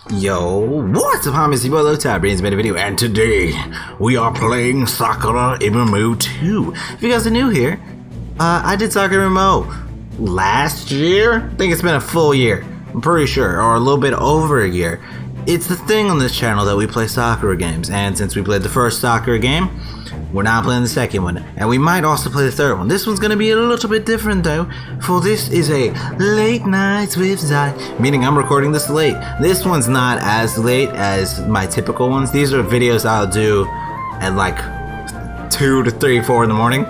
Yo, what's up, homies? It's your boy LowTide brings me a video, and today we are playing Sakura MMO 2. If you guys are new here, I did Sakura MMO last year. I think it's been a full year, I'm pretty sure, or a little bit over a year. It's the thing on this channel that we play Sakura games, and since we played the first Sakura game, we're now playing the second one, and we might also play the third one. This one's gonna be a little bit different though, for this is a late nights with Zai, meaning I'm recording this late. This one's not as late as my typical ones. These are videos I'll do at like 2 to 3, 4 in the morning,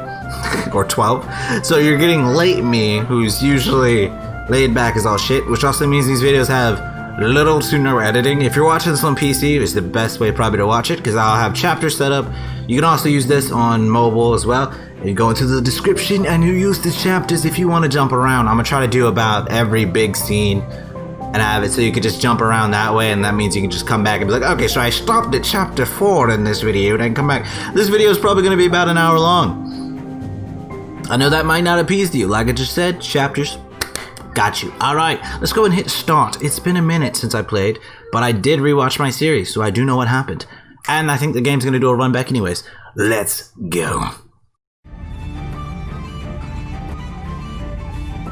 or 12. So you're getting late me, who's usually laid back as all shit, which also means these videos have little to no editing. If you're watching this on PC, it's the best way probably to watch it, because I'll have chapters set up. You can also use this on mobile as well. You go into the description and you use the chapters if you want to jump around. I'm gonna try to do about every big scene and have it so you can just jump around that way, and that means you can just come back and be like, okay, so I stopped at chapter 4 in this video and I can come back. This video is probably gonna be about an hour long. I know that might not appease to you. Like I just said, chapters, got you. Alright, let's go and hit start. It's been a minute since I played, but I did rewatch my series, so I do know what happened. And I think the game's gonna do a run back anyways. Let's go.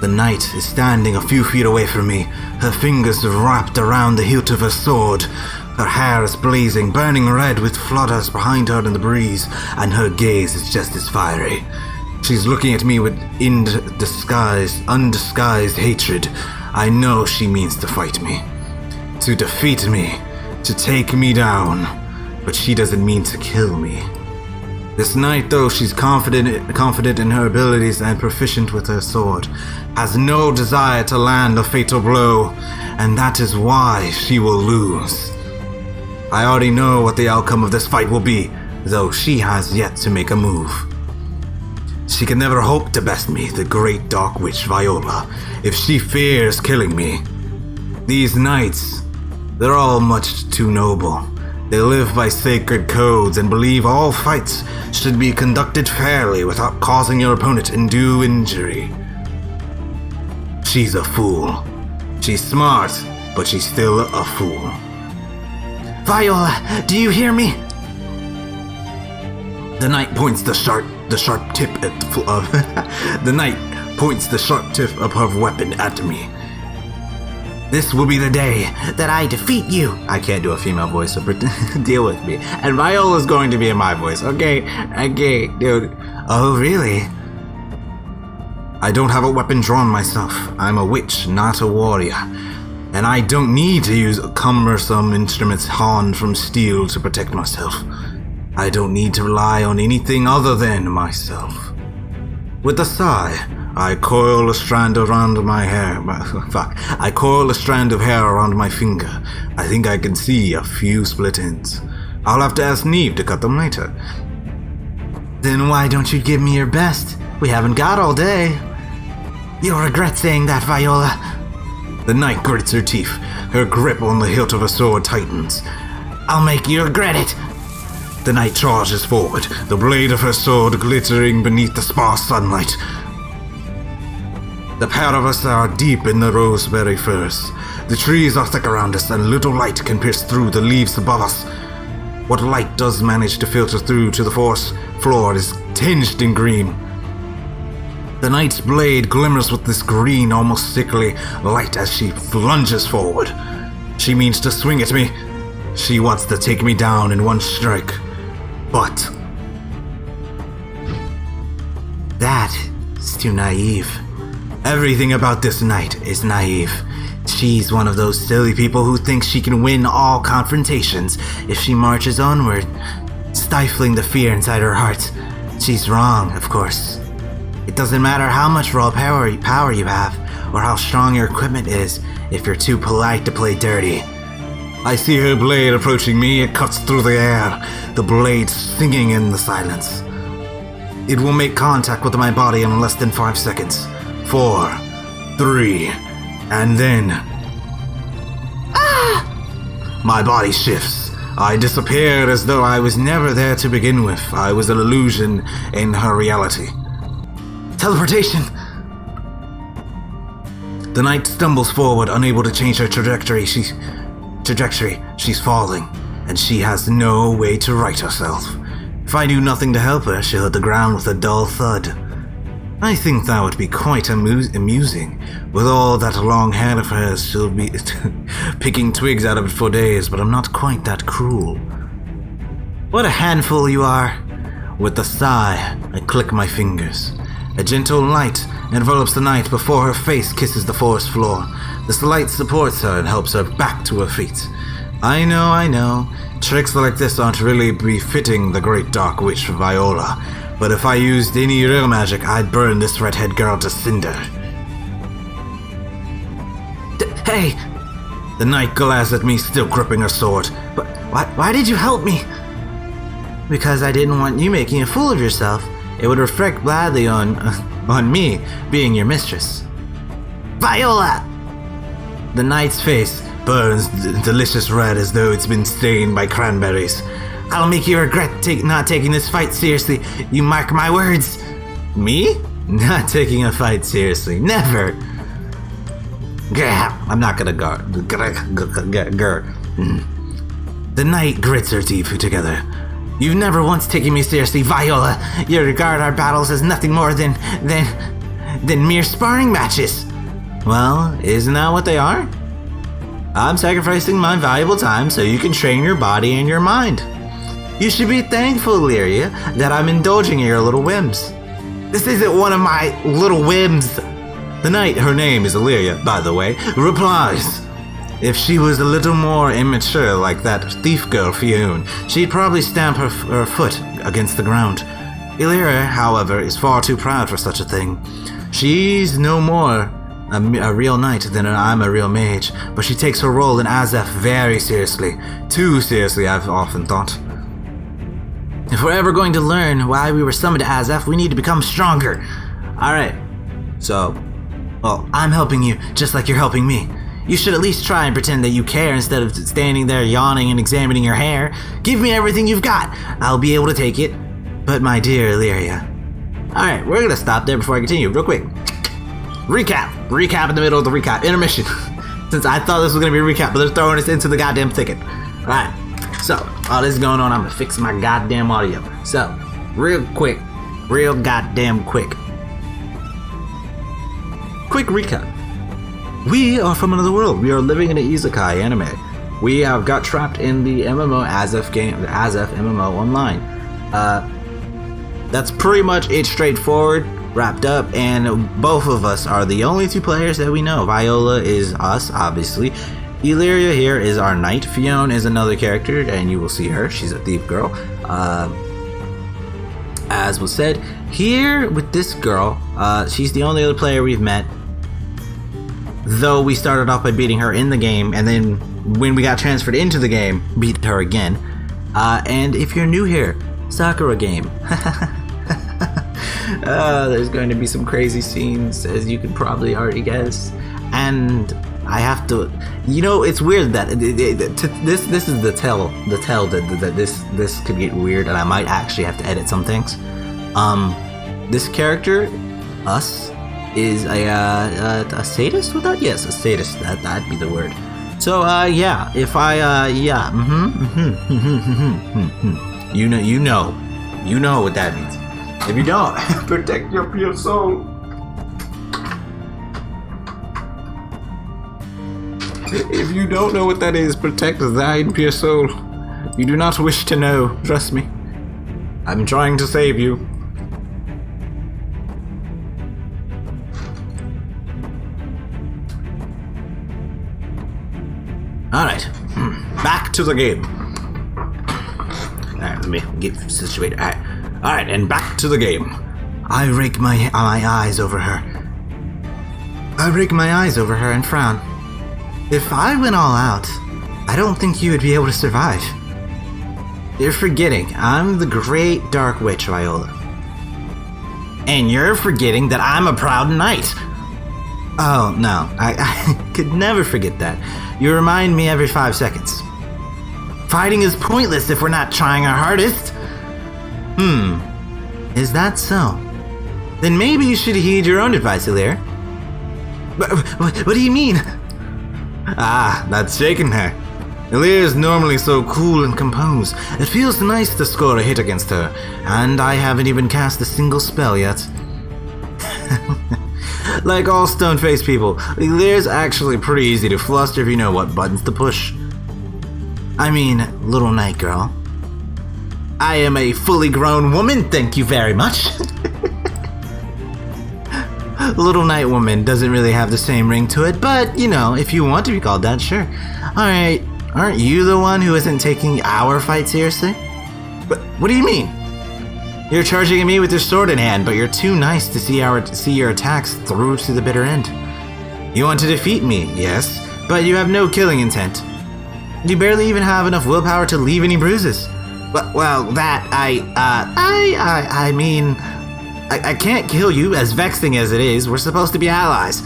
The knight is standing a few feet away from me, her fingers wrapped around the hilt of her sword. Her hair is blazing, burning red with flutters behind her in the breeze, and her gaze is just as fiery. She's looking at me with undisguised hatred. I know she means to fight me, to defeat me, to take me down, but she doesn't mean to kill me. This knight, though she's confident in her abilities and proficient with her sword, has no desire to land a fatal blow, and that is why she will lose. I already know what the outcome of this fight will be, though she has yet to make a move. She can never hope to best me, the great dark witch Viola, if she fears killing me. These knights, they're all much too noble. They live by sacred codes and believe all fights should be conducted fairly without causing your opponent undue injury. She's a fool. She's smart, but she's still a fool. Viola, do you hear me? The knight points the sharp tip at the knight points the sharp tip of her weapon at me. This will be the day that I defeat you. I can't do a female voice, so deal with me. And Viola's going to be in my voice, okay? Okay, dude. Oh, really? I don't have a weapon drawn myself. I'm a witch, not a warrior. And I don't need to use cumbersome instruments honed from steel to protect myself. I don't need to rely on anything other than myself. With a sigh, I coil a strand around my hair. I coil a strand of hair around my finger. I think I can see a few split ends. I'll have to ask Neve to cut them later. Then why don't you give me your best? We haven't got all day. You'll regret saying that, Viola. The knight grits her teeth. Her grip on the hilt of her sword tightens. I'll make you regret it. The knight charges forward, the blade of her sword glittering beneath the sparse sunlight. The pair of us are deep in the roseberry firs. The trees are thick around us, and little light can pierce through the leaves above us. What light does manage to filter through to the forest floor is tinged in green. The knight's blade glimmers with this green, almost sickly light as she lunges forward. She means to swing at me. She wants to take me down in one strike. But that is too naive. Everything about this knight is naive. She's one of those silly people who thinks she can win all confrontations if she marches onward, stifling the fear inside her heart. She's wrong, of course. It doesn't matter how much raw power you have, or how strong your equipment is, if you're too polite to play dirty. I see her blade approaching me. It cuts through the air, the blade singing in the silence. It will make contact with my body in less than 5 seconds. 4, 3, and then... Ah! My body shifts. I disappear as though I was never there to begin with. I was an illusion in her reality. Teleportation! The knight stumbles forward, unable to change her trajectory. She trajectory. She's falling, and she has no way to right herself. If I do nothing to help her, she'll hit the ground with a dull thud. I think that would be quite amusing. With all that long hair of hers, she'll be picking twigs out of it for days, but I'm not quite that cruel. What a handful you are. With a sigh, I click my fingers. A gentle light envelops the night before her face kisses the forest floor. This light supports her and helps her back to her feet. I know. Tricks like this aren't really befitting the great dark witch Viola, but if I used any real magic, I'd burn this redhead girl to cinder. Hey! The knight glares at me, still gripping her sword. But why did you help me? Because I didn't want you making a fool of yourself. It would reflect badly on me being your mistress. Viola! The knight's face burns delicious red as though it's been stained by cranberries. I'll make you regret not taking this fight seriously. You mark my words. Me? Not taking a fight seriously. Never. I'm not gonna guard. The knight grits her teeth together. You've never once taken me seriously, Viola. You regard our battles as nothing more than mere sparring matches. Well, isn't that what they are? I'm sacrificing my valuable time so you can train your body and your mind. You should be thankful, Lyria, that I'm indulging in your little whims. This isn't one of my little whims. The knight, her name is Lyria, by the way, replies. If she was a little more immature like that thief girl Fionn, she'd probably stamp her foot against the ground. Lyria, however, is far too proud for such a thing. She's no more a real knight than I'm a real mage, but she takes her role in Asaph very seriously. Too seriously, I've often thought. If we're ever going to learn why we were summoned to Asaph, we need to become stronger. Alright, so, well, I'm helping you just like you're helping me. You should at least try and pretend that you care instead of standing there yawning and examining your hair. Give me everything you've got. I'll be able to take it. But my dear Lyria. Alright, we're gonna stop there before I continue, real quick. Recap in the middle of the recap. Intermission. Since I thought this was gonna be a recap, but they're throwing us into the goddamn thicket. Alright, so, all this is going on, I'm gonna fix my goddamn audio. So, real goddamn quick. Quick recap. We are from another world. We are living in an isekai anime. We have got trapped in the MMO Asaph game, the Asaph MMO Online. That's pretty much it, straightforward, wrapped up, and both of us are the only two players that we know. Viola is us, obviously. Illyria here is our knight. Fionn is another character, and you will see her. She's a thief girl. As was said, here with this girl, she's the only other player we've met. Though we started off by beating her in the game, and then when we got transferred into the game, beat her again. And if you're new here, Sakura game. There's going to be some crazy scenes, as you can probably already guess. And I have to, it's weird that this is the tell that this could get weird, and I might actually have to edit some things. This character, us, is a sadist with that? Yes, a sadist. That'd be the word. So yeah, if I you know what that means. If you don't, protect your pure soul. If you don't know what that is, protect thine pure soul. You do not wish to know, trust me. I'm trying to save you. Alright, back to the game. Alright, let me get situated. Alright, and back to the game. I rake my eyes over her. And frown. If I went all out, I don't think you would be able to survive. You're forgetting, I'm the great dark witch, Viola. And you're forgetting that I'm a proud knight. Oh, no, I could never forget that. You remind me every 5 seconds. Fighting is pointless if we're not trying our hardest. Is that so? Then maybe you should heed your own advice, Illyria. What do you mean? Ah, that's shaking her. Elia is normally so cool and composed. It feels nice to score a hit against her, and I haven't even cast a single spell yet. Like all stone-faced people, Elia's actually pretty easy to fluster if you know what buttons to push. I mean, little knight girl. I am a fully grown woman, thank you very much. Little knight woman doesn't really have the same ring to it, but, you know, if you want to be called that, sure. Alright, aren't you the one who isn't taking our fight seriously? What do you mean? You're charging at me with your sword in hand, but you're too nice to see your attacks through to the bitter end. You want to defeat me, yes, but you have no killing intent. You barely even have enough willpower to leave any bruises. Well, that, I mean, I can't kill you, as vexing as it is. We're supposed to be allies.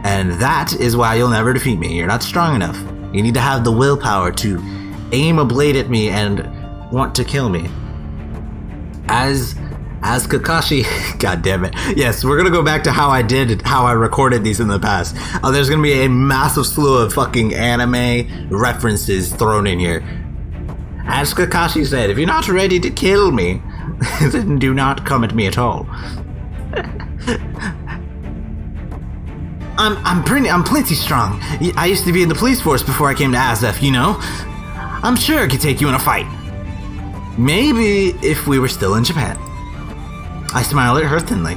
And that is why you'll never defeat me. You're not strong enough. You need to have the willpower to aim a blade at me and want to kill me. As Kakashi, god damn it. Yes, we're gonna go back to how I recorded these in the past. There's gonna be a massive slew of fucking anime references thrown in here. As Kakashi said, if you're not ready to kill me, then do not come at me at all. I'm plenty strong. I used to be in the police force before I came to Asaph, you know? I'm sure I could take you in a fight. Maybe if we were still in Japan. I smiled at her thinly.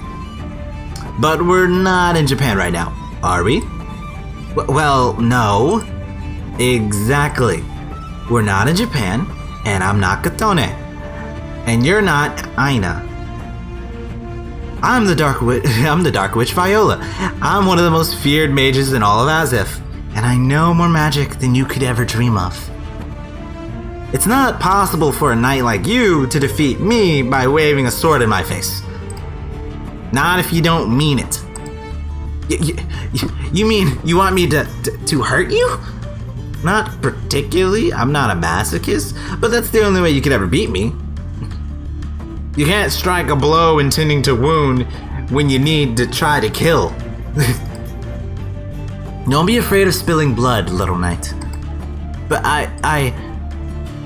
But we're not in Japan right now, are we? Well, no. Exactly. We're not in Japan, and I'm not Katone. And you're not Aina. I'm the Dark Witch Viola. I'm one of the most feared mages in all of Asaph, and I know more magic than you could ever dream of. It's not possible for a knight like you to defeat me by waving a sword in my face. Not if you don't mean it. You mean you want me to hurt you? Not particularly. I'm not a masochist, but that's the only way you could ever beat me. You can't strike a blow intending to wound when you need to try to kill. Don't be afraid of spilling blood, little knight. But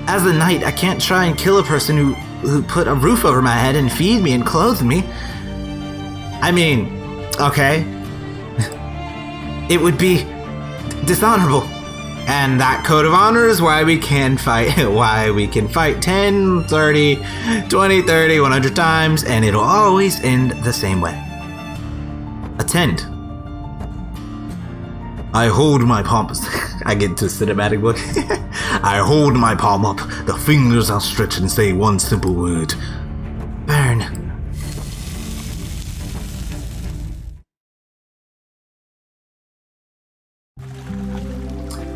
as a knight, I can't try and kill a person who put a roof over my head and feed me and clothe me. I mean, okay. It would be dishonorable. And that code of honor is why we can fight 10, 30, 20, 30, 100 times, and it'll always end the same way. Attend. I hold my palm. I get to cinematic look. I hold my palm up, the fingers outstretched, and say one simple word. Burn.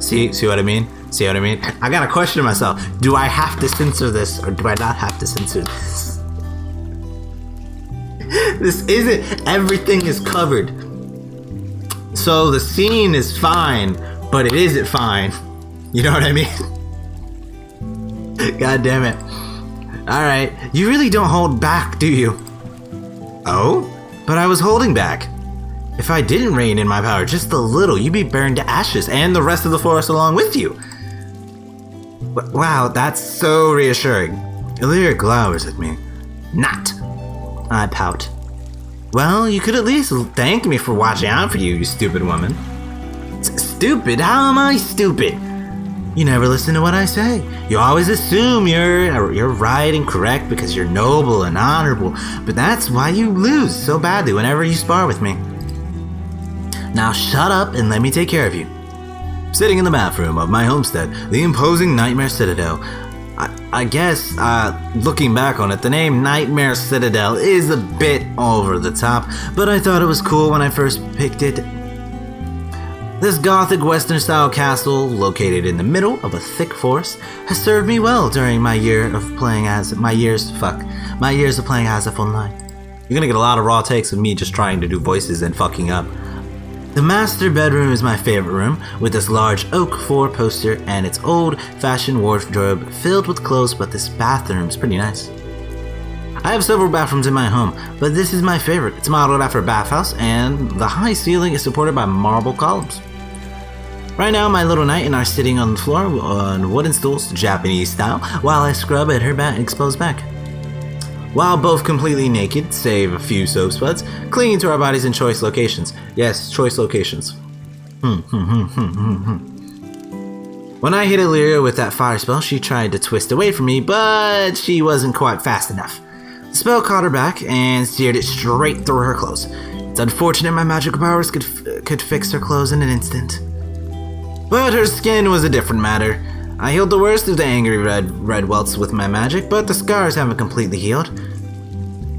See what I mean? See what I mean? I gotta question myself. Do I have to censor this, or do I not have to censor this? This isn't, everything is covered. So the scene is fine, but it isn't fine. You know what I mean? God damn it. Alright, you really don't hold back, do you? Oh? But I was holding back. If I didn't rein in my power just a little, you'd be burned to ashes, and the rest of the forest along with you. Wow, that's so reassuring. Illyria glowers at me. Not. I pout. Well, you could at least thank me for watching out for you, you stupid woman. Stupid? How am I stupid? You never listen to what I say. You always assume you're right and correct because you're noble and honorable, but that's why you lose so badly whenever you spar with me. Now shut up and let me take care of you. Sitting in the bathroom of my homestead, the imposing Nightmare Citadel. I guess, looking back on it, the name Nightmare Citadel is a bit over the top, but I thought it was cool when I first picked it. This gothic western-style castle, located in the middle of a thick forest, has served me well during my years of playing Asaph Online. You're gonna get a lot of raw takes of me just trying to do voices and fucking up. The master bedroom is my favorite room, with this large oak 4-poster and its old-fashioned wardrobe filled with clothes, but this bathroom's pretty nice. I have several bathrooms in my home, but this is my favorite. It's modeled after a bathhouse, and the high ceiling is supported by marble columns. Right now, my little knight and I are sitting on the floor on wooden stools, Japanese style, while I scrub at her exposed back. While both completely naked, save a few soap spuds, clinging to our bodies in choice locations. Yes, choice locations. When I hit Illyria with that fire spell, she tried to twist away from me, but she wasn't quite fast enough. The spell caught her back and steered it straight through her clothes. It's unfortunate my magical powers could fix her clothes in an instant. But her skin was a different matter. I healed the worst of the angry red welts with my magic, but the scars haven't completely healed.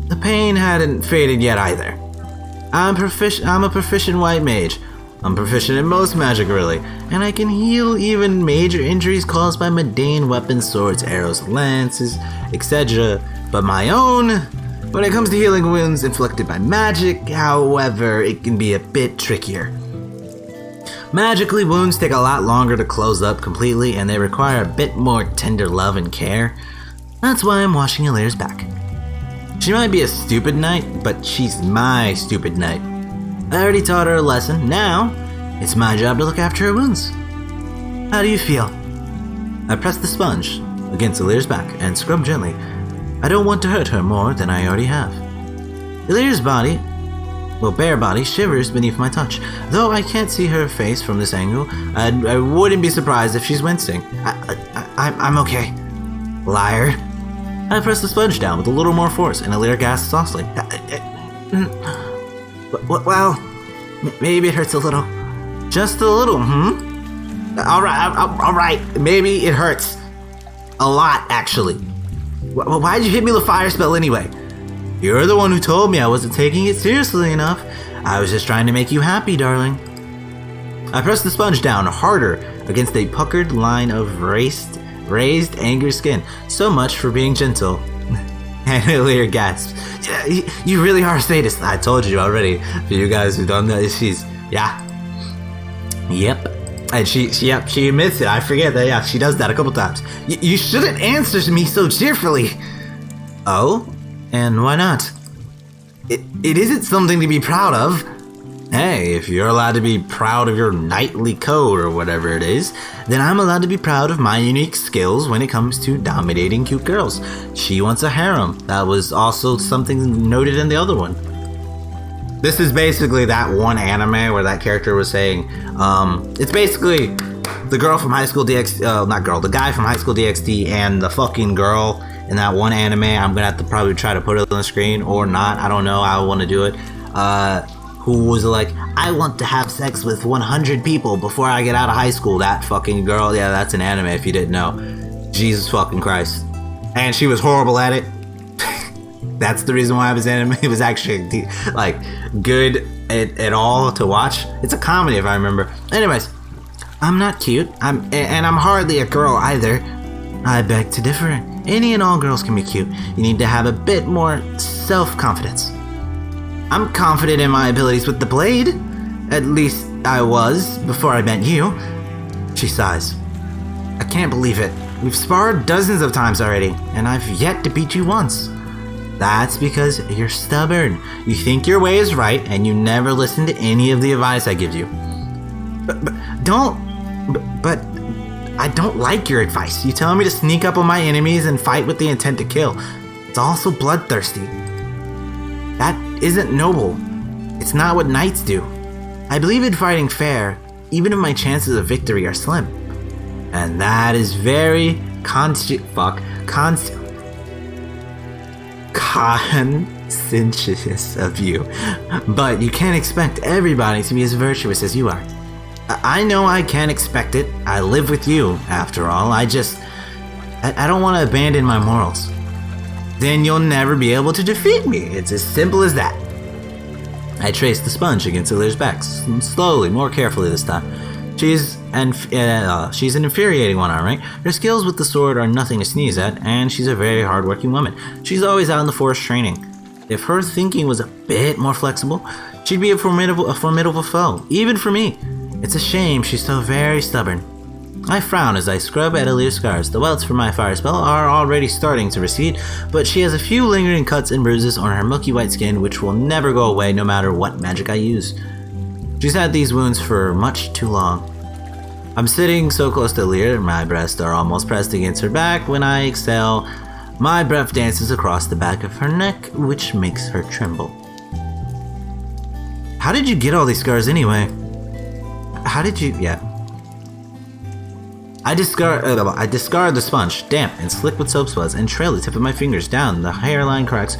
The pain hadn't faded yet either. I'm a proficient white mage. I'm proficient in most magic really, and I can heal even major injuries caused by mundane weapons, swords, arrows, lances, etc. But my own, when it comes to healing wounds inflicted by magic, however, it can be a bit trickier. Magically, wounds take a lot longer to close up completely, and they require a bit more tender love and care. That's why I'm washing Illyria's back. She might be a stupid knight, but she's my stupid knight. I already taught her a lesson. Now, it's my job to look after her wounds. How do you feel? I press the sponge against Illyria's back and scrub gently. I don't want to hurt her more than I already have. Illyria's body, bare body, shivers beneath my touch. Though I can't see her face from this angle, I wouldn't be surprised if she's wincing. I'm okay. Liar. I press the sponge down with a little more force, and Illyria gasps softly. Well, maybe it hurts a little. Just a little, Alright, maybe it hurts. A lot, actually. Why'd you hit me with a fire spell anyway? You're the one who told me I wasn't taking it seriously enough. I was just trying to make you happy, darling. I pressed the sponge down harder against a puckered line of raised angry skin. So much for being gentle. And Illyria gasped. You really are a sadist. I told you already. For you guys who don't know, Yep. And she admits it. I forget that, yeah, she does that a couple times. You shouldn't answer me so cheerfully. Oh? And why not? It isn't something to be proud of. Hey, if you're allowed to be proud of your knightly code or whatever it is, then I'm allowed to be proud of my unique skills when it comes to dominating cute girls. She wants a harem. That was also something noted in the other one. This is basically that one anime where that character was saying, it's basically the girl from High School DxD, the guy from High School DxD and the fucking girl in that one anime. I'm gonna have to probably try to put it on the screen or not. I don't know. I want to do it. Who was like, I want to have sex with 100 people before I get out of high school. That fucking girl. Yeah, that's an anime if you didn't know. Jesus fucking Christ. And she was horrible at it. That's the reason why it was anime. It was actually like good at all to watch. It's a comedy if I remember. Anyways, I'm not cute. I'm hardly a girl either. I beg to differ. Any and all girls can be cute. You need to have a bit more self-confidence. I'm confident in my abilities with the blade. At least I was before I met you. She sighs. I can't believe it. We've sparred dozens of times already, and I've yet to beat you once. That's because you're stubborn. You think your way is right, and you never listen to any of the advice I give you. But I don't like your advice. You tell me to sneak up on my enemies and fight with the intent to kill. It's also bloodthirsty. That isn't noble. It's not what knights do. I believe in fighting fair, even if my chances of victory are slim. And that is very conscientious of you. But you can't expect everybody to be as virtuous as you are. I know I can't expect it. I live with you, after all. I don't want to abandon my morals. Then you'll never be able to defeat me. It's as simple as that. I trace the sponge against Illyria's back, slowly, more carefully this time. She's an infuriating one, alright? Her skills with the sword are nothing to sneeze at, and she's a very hardworking woman. She's always out in the forest training. If her thinking was a bit more flexible, she'd be a formidable foe, even for me. It's a shame she's so very stubborn. I frown as I scrub at Illyria's scars. The welts from my fire spell are already starting to recede, but she has a few lingering cuts and bruises on her milky white skin which will never go away no matter what magic I use. She's had these wounds for much too long. I'm sitting so close to Lear, my breasts are almost pressed against her back. When I exhale, my breath dances across the back of her neck, which makes her tremble. How did you get all these scars anyway? How did you... Yeah. I discard the sponge, damp and slick with soap suds, and trail the tip of my fingers down the hairline cracks,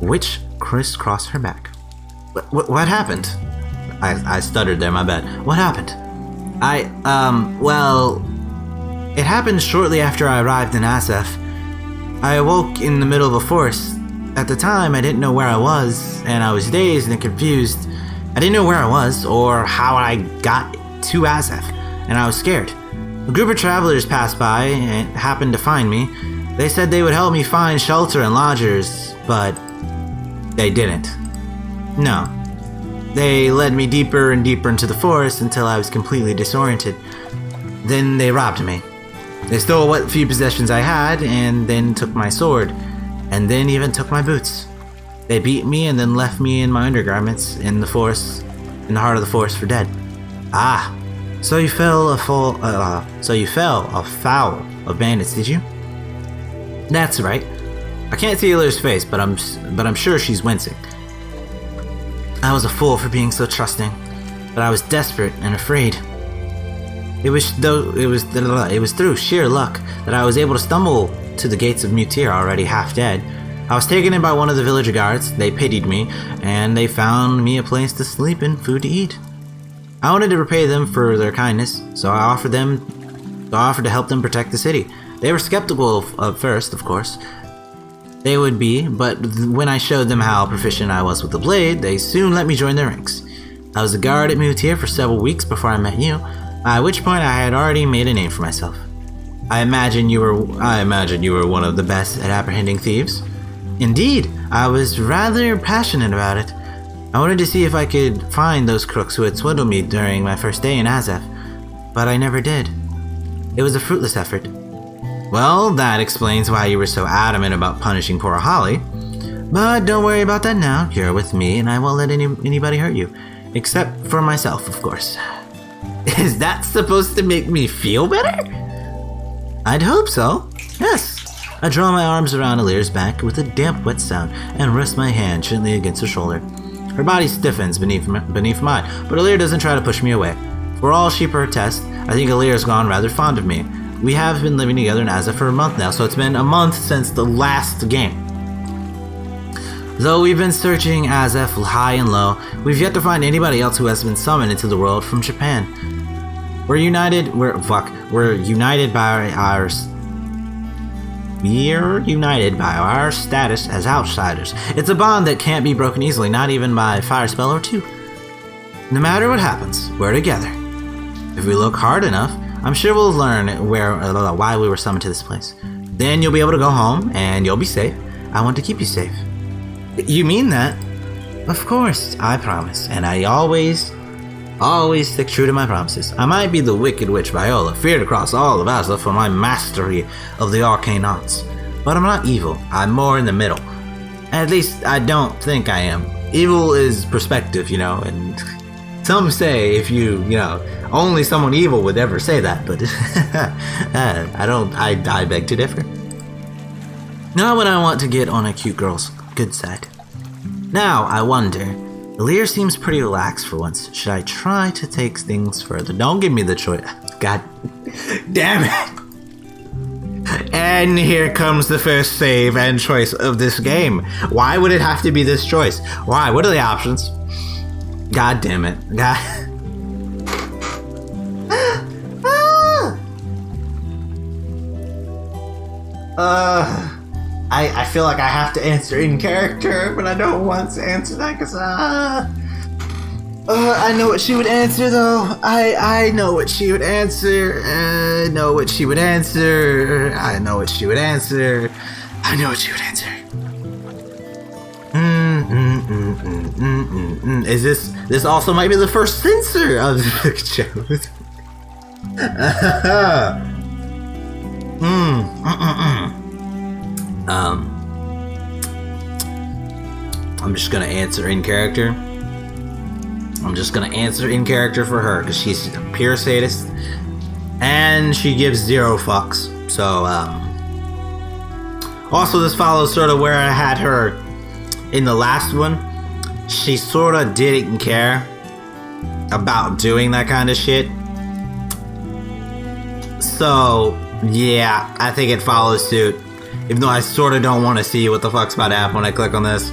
which crisscross her back. What happened? I stuttered there, my bad. What happened? Well... It happened shortly after I arrived in Asaph. I awoke in the middle of a forest. At the time, I didn't know where I was, and I was dazed and confused. I didn't know where I was, or how I got to Asaph, and I was scared. A group of travelers passed by and happened to find me. They said they would help me find shelter and lodgers, but they didn't. No. They led me deeper and deeper into the forest until I was completely disoriented. Then they robbed me. They stole what few possessions I had, and then took my sword, and then even took my boots. They beat me and then left me in my undergarments in the forest, in the heart of the forest for dead. Ah, so you fell afoul of bandits, did you? That's right. I can't see Hilaire's face, but I'm sure she's wincing. I was a fool for being so trusting, but I was desperate and afraid. It was through sheer luck that I was able to stumble to the gates of Mutir already half dead. I was taken in by one of the villager guards. They pitied me, and they found me a place to sleep and food to eat. I wanted to repay them for their kindness, so I offered to help them protect the city. They were skeptical at first, of course. They would be, but when I showed them how proficient I was with the blade, they soon let me join their ranks. I was a guard at Mutir for several weeks before I met you, at which point I had already made a name for myself. I imagine you were one of the best at apprehending thieves. Indeed, I was rather passionate about it. I wanted to see if I could find those crooks who had swindled me during my first day in Asaph, but I never did. It was a fruitless effort. Well, that explains why you were so adamant about punishing poor Holly. But don't worry about that now. You're with me, and I won't let anybody hurt you. Except for myself, of course. Is that supposed to make me feel better? I'd hope so. Yes. I draw my arms around Hilaire's back with a damp, wet sound and rest my hand gently against her shoulder. Her body stiffens beneath mine, but Hilaire doesn't try to push me away. For all she protests, I think Hilaire's gone rather fond of me. We have been living together in Asaph for a month now, so it's been a month since the last game. Though we've been searching Asaph high and low, we've yet to find anybody else who has been summoned into the world from Japan. We're united by our status as outsiders. It's a bond that can't be broken easily, not even by a fire spell or two. No matter what happens, we're together. If we look hard enough, I'm sure we'll learn why we were summoned to this place. Then you'll be able to go home, and you'll be safe. I want to keep you safe. You mean that? Of course, I promise, and I always stick true to my promises. I might be the wicked witch Viola, feared across all of Asaph for my mastery of the arcane arts. But I'm not evil, I'm more in the middle. At least, I don't think I am. Evil is perspective, and some say if only someone evil would ever say that, but I beg to differ. Not when I want to get on a cute girl's good side. Now, I wonder, Hilaire seems pretty relaxed for once. Should I try to take things further? Don't give me the choice. God damn it. And here comes the first save and choice of this game. Why would it have to be this choice? Why? What are the options? God damn it. God. I feel like I have to answer in character, but I don't want to answer that because I know what she would answer though. I know what she would answer. I know what she would answer. I know what she would answer. I know what she would answer. Is this also might be the first censor of the show? I'm just gonna answer in character. I'm just gonna answer in character for her because she's a pure sadist. And she gives 0 fucks. So, also this follows sort of where I had her in the last one. She sort of didn't care about doing that kind of shit. So, yeah, I think it follows suit. Even though I sort of don't want to see what the fuck's about to happen when I click on this.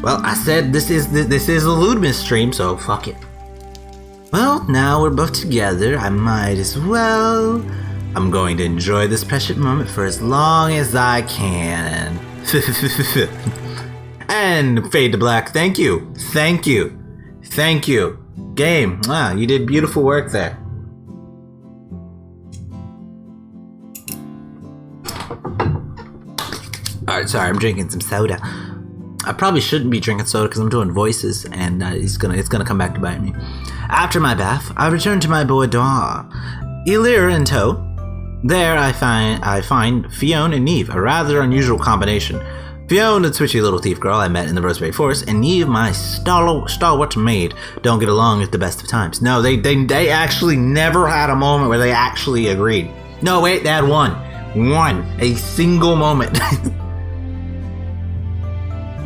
Well, I said this is a Lewdmas stream, so fuck it. Well, now we're both together, I might as well. I'm going to enjoy this precious moment for as long as I can. And fade to black. Thank you. Thank you. Thank you. Game. Wow, you did beautiful work there. Alright, sorry, I'm drinking some soda. I probably shouldn't be drinking soda because I'm doing voices, and it's gonna come back to bite me. After my bath, I return to my boudoir. Ilir in tow. There I find Fionn and Neve, a rather unusual combination. Fionn, the twitchy little thief girl I met in the Roseberry Forest, and Neve, my stalwart maid, don't get along at the best of times. No, they actually never had a moment where they actually agreed. No, wait, they had one. A single moment.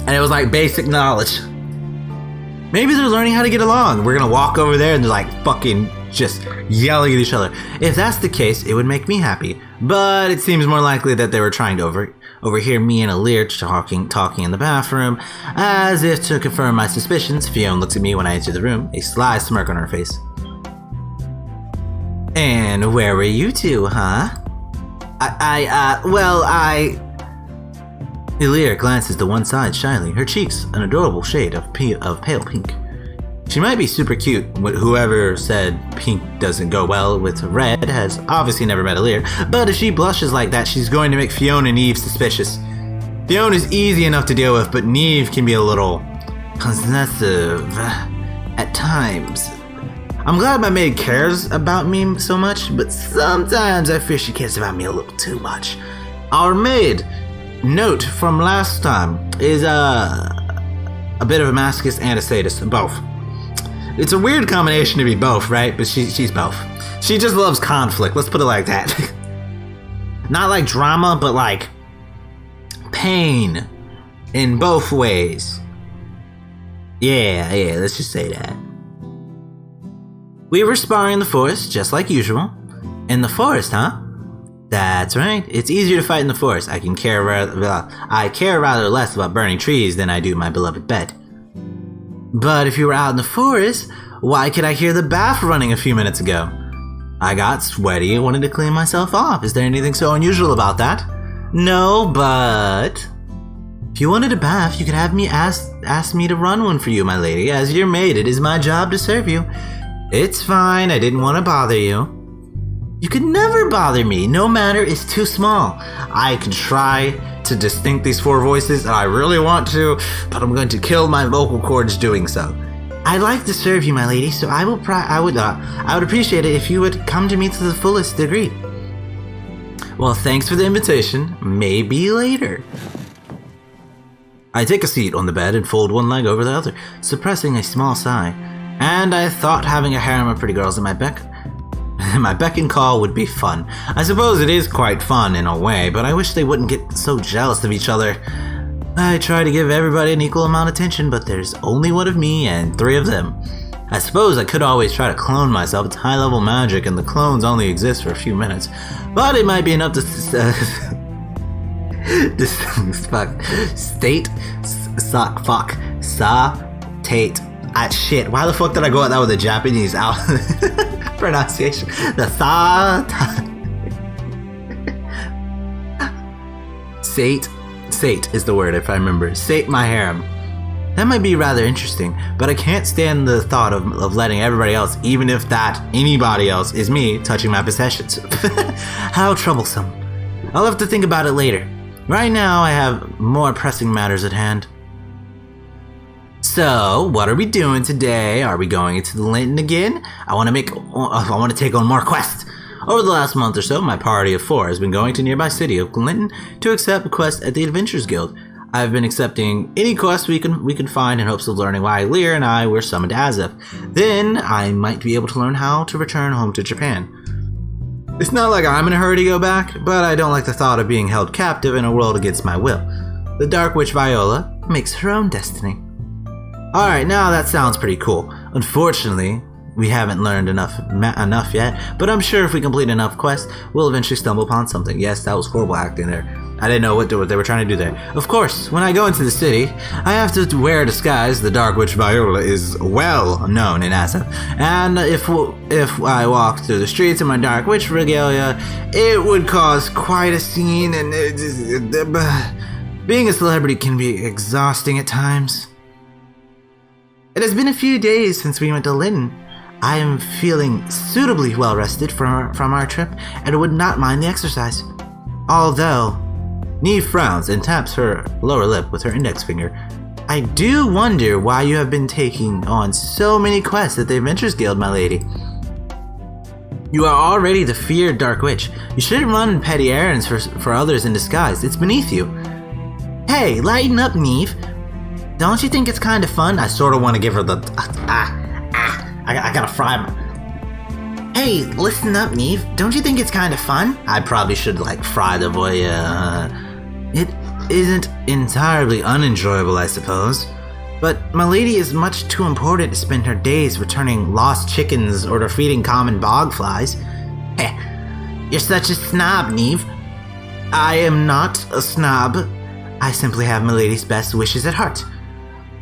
And it was like basic knowledge. Maybe they're learning how to get along. We're gonna walk over there and they're like fucking just yelling at each other. If that's the case, it would make me happy. But it seems more likely that they were trying to overhear me and Ilir talking in the bathroom. As if to confirm my suspicions, Fionn looks at me when I enter the room, a sly smirk on her face. And where were you two, huh? Ilir glances to one side shyly, her cheeks an adorable shade of pale pink. She might be super cute, whoever said pink doesn't go well with red has obviously never met Ilir, but if she blushes like that, she's going to make Fionn and Neve suspicious. Fionn is easy enough to deal with, but Neve can be a little possessive at times. I'm glad my maid cares about me so much, but sometimes I fear she cares about me a little too much. Our maid, note from last time, is a bit of a masochist and a sadist, both. It's a weird combination to be both, right? But she's both. She just loves conflict, let's put it like that. Not like drama, but like pain in both ways. Yeah, let's just say that. We were sparring in the forest, just like usual. In the forest, huh? That's right. It's easier to fight in the forest. I care rather less about burning trees than I do my beloved bed. But if you were out in the forest, why could I hear the bath running a few minutes ago? I got sweaty and wanted to clean myself off. Is there anything so unusual about that? No, but if you wanted a bath, you could have me ask me to run one for you, my lady. As your maid, it is my job to serve you. It's fine. I didn't want to bother you. You could never bother me. No matter is too small. I can try to distinct these 4 voices, and I really want to, but I'm going to kill my vocal cords doing so. I'd like to serve you, my lady, so I would appreciate it if you would come to me to the fullest degree. Well, thanks for the invitation. Maybe later. I take a seat on the bed and fold one leg over the other, suppressing a small sigh. And I thought having a harem of pretty girls in my beck and call would be fun. I suppose it is quite fun in a way, but I wish they wouldn't get so jealous of each other. I try to give everybody an equal amount of attention, but there's only one of me and 3 of them. I suppose I could always try to clone myself. It's high-level magic, and the clones only exist for a few minutes. But it might be enough to shit, why the fuck did I go out that with a Japanese pronunciation? Sate is the word, if I remember. Sate my harem. That might be rather interesting, but I can't stand the thought of letting everybody else, even if that anybody else is me, touching my possessions. How troublesome. I'll have to think about it later. Right now, I have more pressing matters at hand. So, what are we doing today? Are we going into the Lynton again? I want to take on more quests. Over the last month or so, my party of 4 has been going to nearby city of Lynton to accept a quest at the Adventurers Guild. I've been accepting any quest we can find in hopes of learning why Lear and I were summoned to Asaph. Then, I might be able to learn how to return home to Japan. It's not like I'm in a hurry to go back, but I don't like the thought of being held captive in a world against my will. The Dark Witch Viola makes her own destiny. Alright, now that sounds pretty cool. Unfortunately, we haven't learned enough yet, but I'm sure if we complete enough quests, we'll eventually stumble upon something. Yes, that was horrible acting there. I didn't know what they were trying to do there. Of course, when I go into the city, I have to wear a disguise. The Dark Witch Viola is well known in Asaph, and if I walk through the streets in my Dark Witch regalia, it would cause quite a scene, and being a celebrity can be exhausting at times. It has been a few days since we went to Lynton. I am feeling suitably well rested from our trip, and would not mind the exercise. Although, Neve frowns and taps her lower lip with her index finger. I do wonder why you have been taking on so many quests at the Adventurers Guild, my lady. You are already the feared Dark Witch. You shouldn't run petty errands for others in disguise. It's beneath you. Hey, lighten up, Neve. Don't you think it's kind of fun? I sort of want to give her the... I gotta fry my... Hey, listen up, Neve. Don't you think it's kind of fun? I probably should, fry the boy, It isn't entirely unenjoyable, I suppose. But my lady is much too important to spend her days returning lost chickens or defeating common bog flies. Heh, you're such a snob, Neve. I am not a snob. I simply have my lady's best wishes at heart.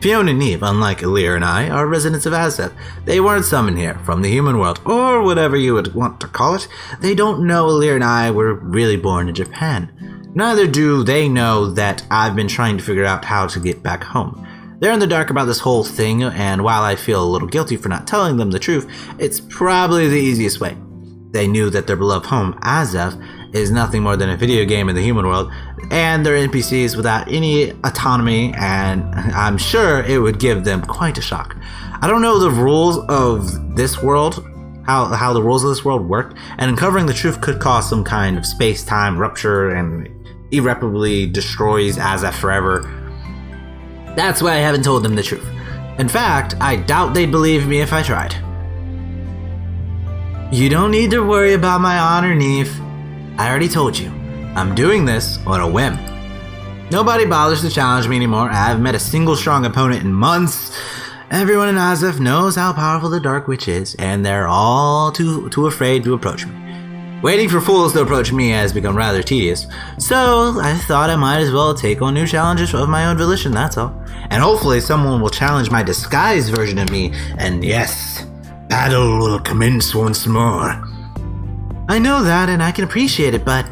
Fiona and Neve, unlike Alir and I, are residents of Asaph. They weren't summoned here from the human world, or whatever you would want to call it. They don't know Alir and I were really born in Japan. Neither do they know that I've been trying to figure out how to get back home. They're in the dark about this whole thing, and while I feel a little guilty for not telling them the truth, it's probably the easiest way. They knew that their beloved home, Asaph, is nothing more than a video game in the human world, and they're NPCs without any autonomy, and I'm sure it would give them quite a shock. I don't know the rules of this world, how the rules of this world work, and uncovering the truth could cause some kind of space-time rupture and irreparably destroys Asaph forever. That's why I haven't told them the truth. In fact, I doubt they'd believe me if I tried. You don't need to worry about my honor, Neve. I already told you, I'm doing this on a whim. Nobody bothers to challenge me anymore. I haven't met a single strong opponent in months. Everyone in Asaph knows how powerful the Dark Witch is, and they're all too afraid to approach me. Waiting for fools to approach me has become rather tedious, so I thought I might as well take on new challenges of my own volition, that's all. And hopefully someone will challenge my disguised version of me, and yes, battle will commence once more. I know that, and I can appreciate it, but...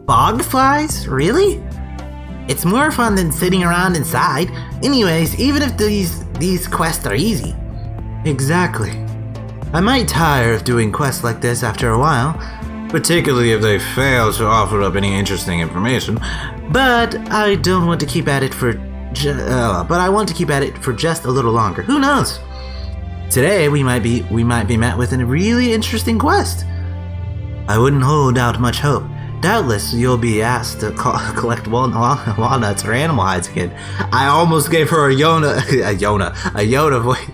bog flies? Really? It's more fun than sitting around inside. Anyways, even if these quests are easy. Exactly. I might tire of doing quests like this after a while, particularly if they fail to offer up any interesting information. But I don't want to keep at it for just a little longer. Who knows? Today we might be met with a really interesting quest. I wouldn't hold out much hope. Doubtless you'll be asked to collect walnuts or animal hides again. I almost gave her a Yoda voice.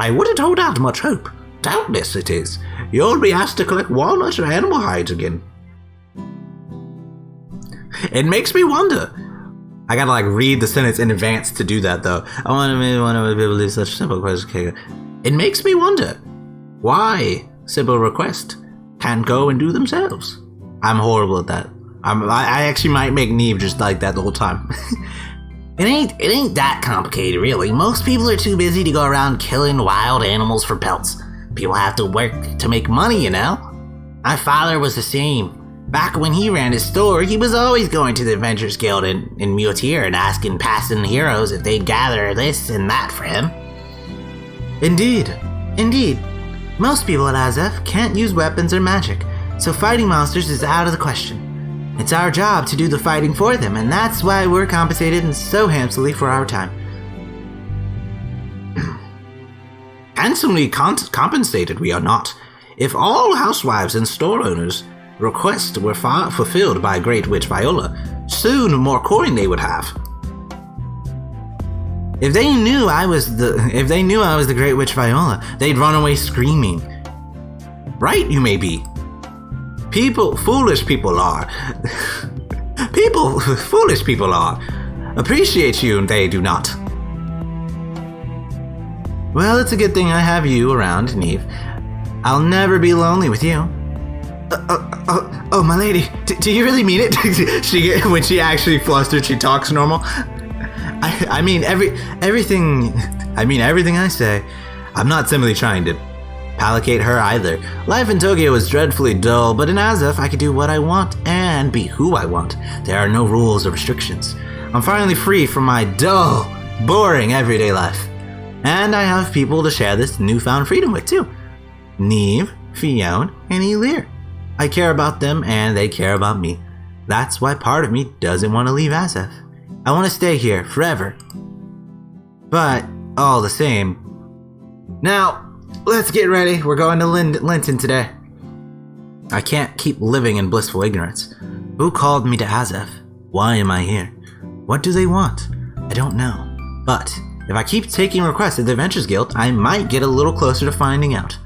I wouldn't hold out much hope. Doubtless it is. You'll be asked to collect walnuts or animal hides again. It makes me wonder. I gotta read the sentence in advance to do that though. I want to be able to do such simple questions. It makes me wonder why simple requests can't go and do themselves. I'm horrible at that. I actually might make Neve just like that the whole time. It ain't that complicated, really. Most people are too busy to go around killing wild animals for pelts. People have to work to make money, you know? My father was the same. Back when he ran his store, he was always going to the Adventurers Guild in Mutir and asking passing heroes if they'd gather this and that for him. Indeed. Most people at Asaph can't use weapons or magic, so fighting monsters is out of the question. It's our job to do the fighting for them, and that's why we're compensated so handsomely for our time. Handsomely compensated we are not. If all housewives and store owners' requests were fulfilled by Great Witch Viola, soon more coin they would have. If they knew I was the Great Witch Viola, they'd run away screaming. Right, you may be. Foolish people are. Foolish people are. Appreciate you and they do not. Well, it's a good thing I have you around, Neve. I'll never be lonely with you. Oh, my lady, do you really mean it? When she actually flustered, she talks normal. I mean everything I say. I'm not simply trying to placate her either. Life in Tokyo is dreadfully dull, but in Asaph I can do what I want and be who I want. There are no rules or restrictions. I'm finally free from my dull, boring everyday life. And I have people to share this newfound freedom with too. Neve, Fiona, and Elir. I care about them and they care about me. That's why part of me doesn't want to leave Asaph. I want to stay here forever. But all the same. Now, let's get ready. We're going to Lynton today. I can't keep living in blissful ignorance. Who called me to Asaph? Why am I here? What do they want? I don't know. But if I keep taking requests at the Adventures Guild, I might get a little closer to finding out.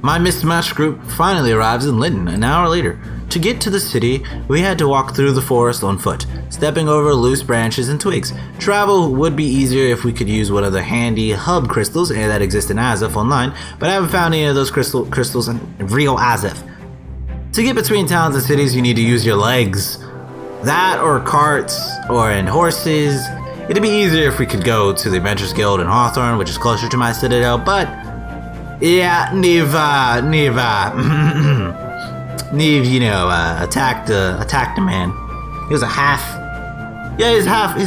My mismatched group finally arrives in Lynton an hour later. To get to the city, we had to walk through the forest on foot, stepping over loose branches and twigs. Travel would be easier if we could use one of the handy hub crystals that exist in Asaph Online, but I haven't found any of those crystals in real Asaph. To get between towns and cities, you need to use your legs. That or carts and horses. It'd be easier if we could go to the Adventures Guild in Hawthorne, which is closer to my citadel, but yeah, Neve, attacked a man. He was he's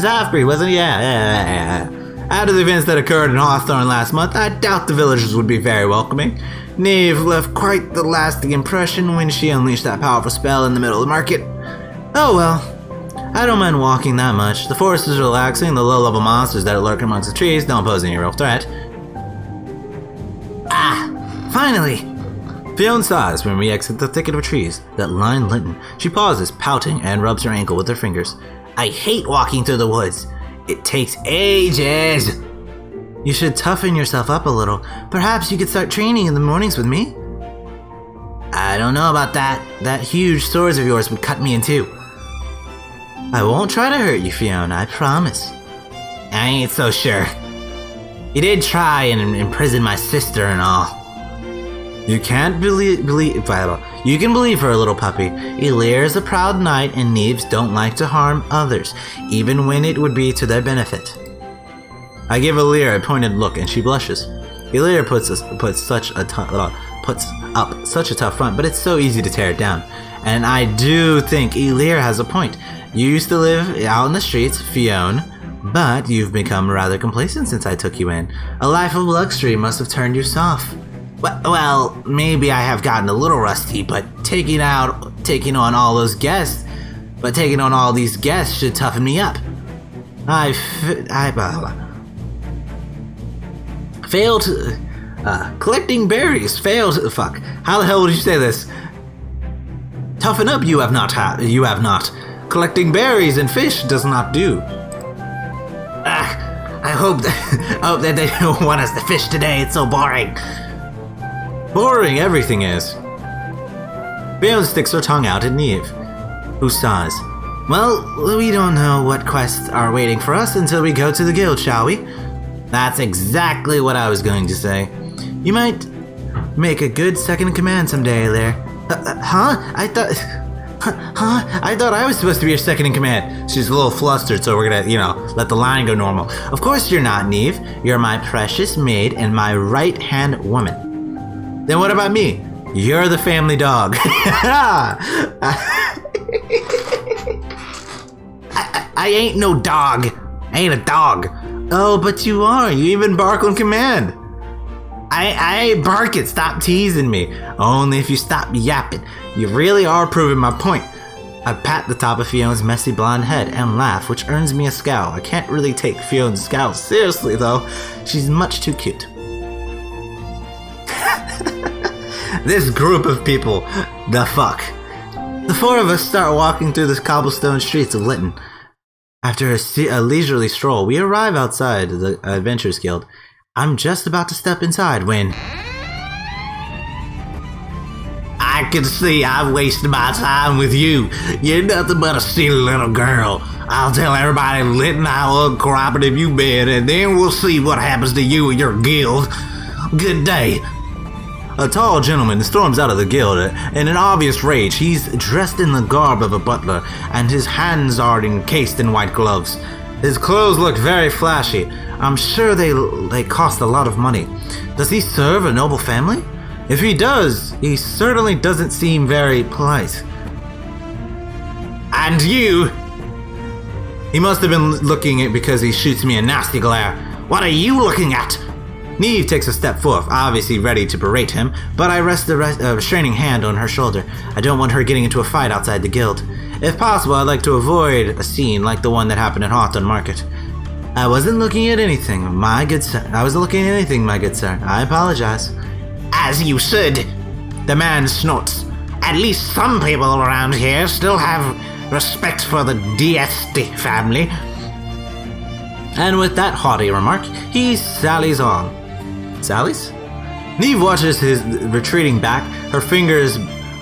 half-breed, wasn't he? Yeah. After the events that occurred in Hawthorne last month, I doubt the villagers would be very welcoming. Neve left quite the lasting impression when she unleashed that powerful spell in the middle of the market. Oh well, I don't mind walking that much. The forest is relaxing, the low-level monsters that lurk amongst the trees don't pose any real threat. Finally! Fiona sighs when we exit the thicket of trees that line Lynton. She pauses, pouting, and rubs her ankle with her fingers. I hate walking through the woods. It takes ages. You should toughen yourself up a little. Perhaps you could start training in the mornings with me? I don't know about that. That huge sword of yours would cut me in two. I won't try to hurt you, Fiona, I promise. I ain't so sure. You did try and imprison my sister and all. You can't you can believe her, little puppy. Elir is a proud knight and Neves don't like to harm others, even when it would be to their benefit. I give Elir a pointed look and she blushes. Elir puts up such a tough front, but it's so easy to tear it down. And I do think Elir has a point. You used to live out in the streets, Fiona, but you've become rather complacent since I took you in. A life of luxury must have turned you soft. Well, maybe I have gotten a little rusty, but taking on all these guests should toughen me up. I failed. Collecting berries failed. Fuck. How the hell would you say this? Toughen up, you have not. Collecting berries and fish does not do. I hope that they don't want us to fish today. It's so boring. Boring everything is. Fiona sticks her tongue out at Neve, who sighs. Well, we don't know what quests are waiting for us until we go to the guild, shall we? That's exactly what I was going to say. You might make a good second-in-command someday, Elir. I thought I was supposed to be your second-in-command. She's a little flustered, so we're gonna, let the line go normal. Of course you're not, Neve. You're my precious maid and my right-hand woman. Then what about me? You're the family dog. I ain't no dog. I ain't a dog. Oh, but you are. You even bark on command. I ain't barking. Stop teasing me. Only if you stop yapping. You really are proving my point. I pat the top of Fiona's messy blonde head and laugh, which earns me a scowl. I can't really take Fiona's scowl seriously, though. She's much too cute. This group of people, the fuck. The four of us start walking through the cobblestone streets of Lynton. After a leisurely stroll, we arrive outside the Adventures Guild. I'm just about to step inside when... I can see I've wasted my time with you. You're nothing but a silly little girl. I'll tell everybody in Lynton how uncooperative you've been, and then we'll see what happens to you and your guild. Good day. A tall gentleman storms out of the guild in an obvious rage. He's dressed in the garb of a butler, and his hands are encased in white gloves. His clothes look very flashy. I'm sure they cost a lot of money. Does he serve a noble family? If he does, he certainly doesn't seem very polite. And you! He must have been looking at because he shoots me a nasty glare. What are you looking at? Neve takes a step forth, obviously ready to berate him, but I rest a restraining hand on her shoulder. I don't want her getting into a fight outside the guild. If possible, I'd like to avoid a scene like the one that happened at Hawthorne Market. I wasn't looking at anything, my good sir. I apologize. As you should. The man snorts. At least some people around here still have respect for the DST family. And with that haughty remark, he sallies on. Sallies? Neve watches his retreating back, her fingers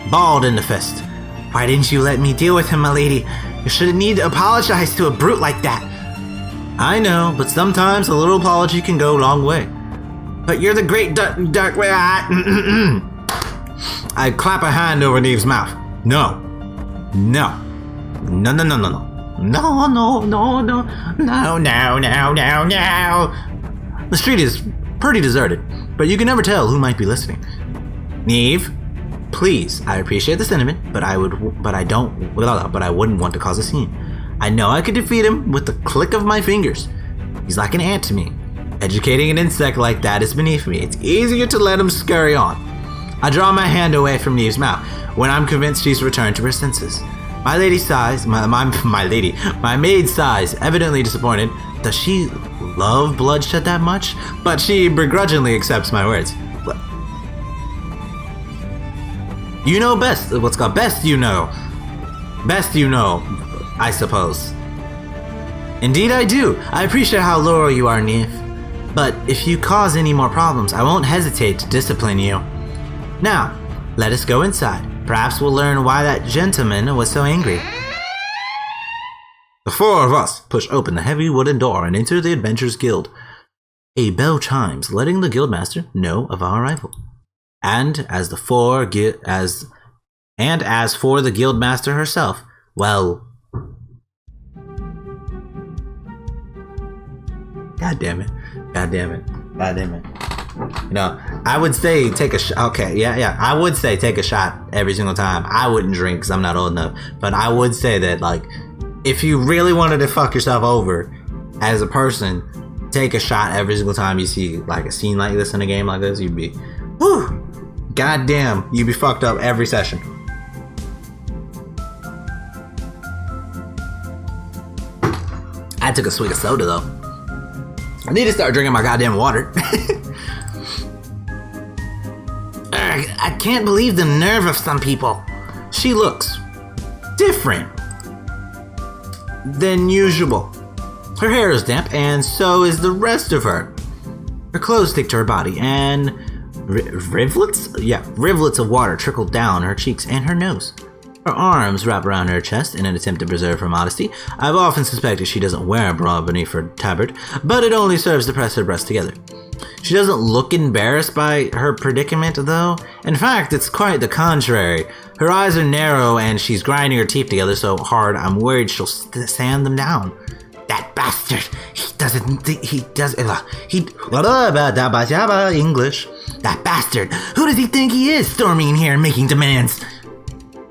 balled in the fist. Why didn't you let me deal with him, my lady? You shouldn't need to apologize to a brute like that. I know, but sometimes a little apology can go a long way. But you're the great dark way. I clap a hand over Neve's mouth. No. The street is pretty deserted, but you can never tell who might be listening. Neve, please, I appreciate the sentiment, but I wouldn't want to cause a scene. I know I could defeat him with the click of my fingers. He's like an ant to me. Educating an insect like that is beneath me. It's easier to let him scurry on. I draw my hand away from Neve's mouth when I'm convinced she's returned to her senses. My maid sighs, evidently disappointed. Does she love bloodshed that much? But she begrudgingly accepts my words. You know best. What's called best you know. Best you know, I suppose. Indeed I do. I appreciate how loyal you are, Neve. But if you cause any more problems, I won't hesitate to discipline you. Now, let us go inside. Perhaps we'll learn why that gentleman was so angry. The four of us push open the heavy wooden door and enter the Adventurers Guild. A bell chimes, letting the guildmaster know of our arrival. And as for the guildmaster herself, well, God damn it. You know, I would say take a shot. Okay, yeah. I would say take a shot every single time. I wouldn't drink because I'm not old enough. But I would say that, like, if you really wanted to fuck yourself over as a person, take a shot every single time you see, like, a scene like this in a game like this. You'd be, whew, goddamn, you'd be fucked up every session. I took a swig of soda, though. I need to start drinking my goddamn water. I can't believe the nerve of some people. She looks different than usual. Her hair is damp, and so is the rest of her. Her clothes stick to her body, and rivulets of water trickle down her cheeks and her nose. Her arms wrap around her chest in an attempt to preserve her modesty. I've often suspected she doesn't wear a bra beneath her tabard, but it only serves to press her breasts together. She doesn't look embarrassed by her predicament, though. In fact, it's quite the contrary. Her eyes are narrow, and she's grinding her teeth together so hard I'm worried she'll sand them down. That bastard! English. That bastard! Who does he think he is, storming in here and making demands?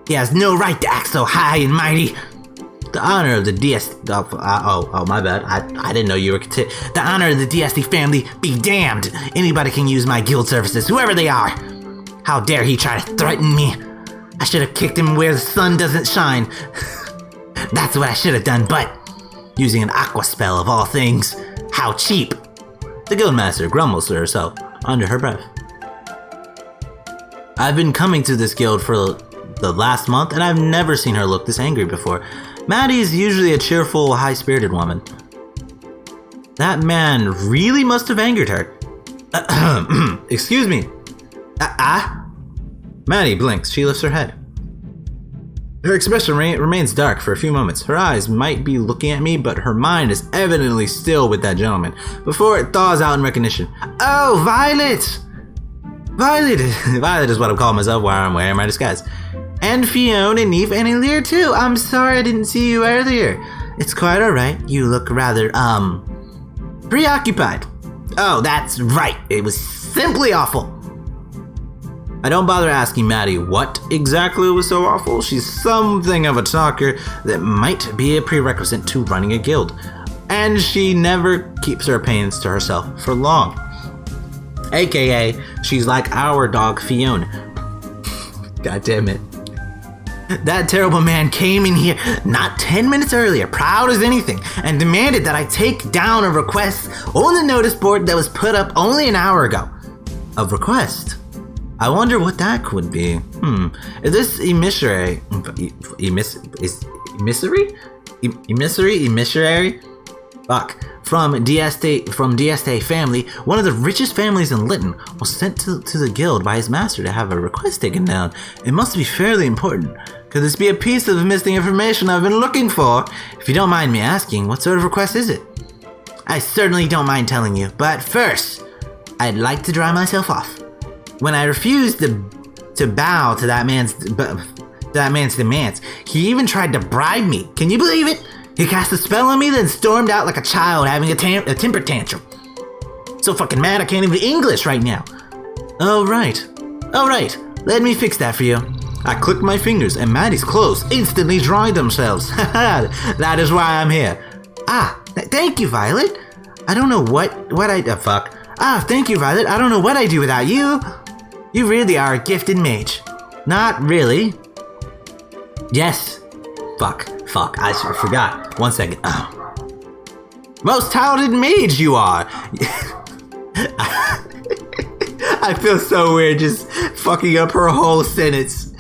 He has no right to act so high and mighty. The honor of the DST... my bad. I didn't know you were... The honor of the DST family be damned. Anybody can use my guild services, whoever they are. How dare he try to threaten me? I should have kicked him where the sun doesn't shine. That's what I should have done, but... Using an aqua spell of all things. How cheap. The guildmaster grumbles to herself, under her breath. I've been coming to this guild for the last month, and I've never seen her look this angry before. Maddie is usually a cheerful, high-spirited woman. That man really must have angered her. Excuse me. Maddie blinks. She lifts her head. Her expression remains dark for a few moments. Her eyes might be looking at me, but her mind is evidently still with that gentleman, before it thaws out in recognition. Oh, Violet! Violet is what I'm calling myself while I'm wearing my disguise. And Fiona, Neve, and Elir too. I'm sorry I didn't see you earlier. It's quite alright. You look rather, preoccupied. Oh, that's right. It was simply awful. I don't bother asking Maddie what exactly was so awful. She's something of a talker that might be a prerequisite to running a guild. And she never keeps her opinions to herself for long. AKA, she's like our dog Fiona. God damn it. That terrible man came in here not 10 minutes earlier, proud as anything, and demanded that I take down a request on the notice board that was put up only an hour ago. A request? I wonder what that could be. Is this emissary? Fuck. From DSA family, one of the richest families in Lynton, was sent to the guild by his master to have a request taken down. It must be fairly important. Could this be a piece of missing information I've been looking for? If you don't mind me asking, what sort of request is it? I certainly don't mind telling you, but first, I'd like to dry myself off. When I refused to bow to that man's demands, he even tried to bribe me. Can you believe it? He cast a spell on me, then stormed out like a child having a temper tantrum. So fucking mad I can't even English right now. Oh right. Let me fix that for you. I clicked my fingers and Maddie's clothes instantly dried themselves. That is why I'm here. Thank you, Violet. I don't know thank you, Violet. I don't know what I'd do without you. You really are a gifted mage. Not really. Yes. Fuck. I forgot. 1 second. Oh. Most talented mage you are. I feel so weird just fucking up her whole sentence.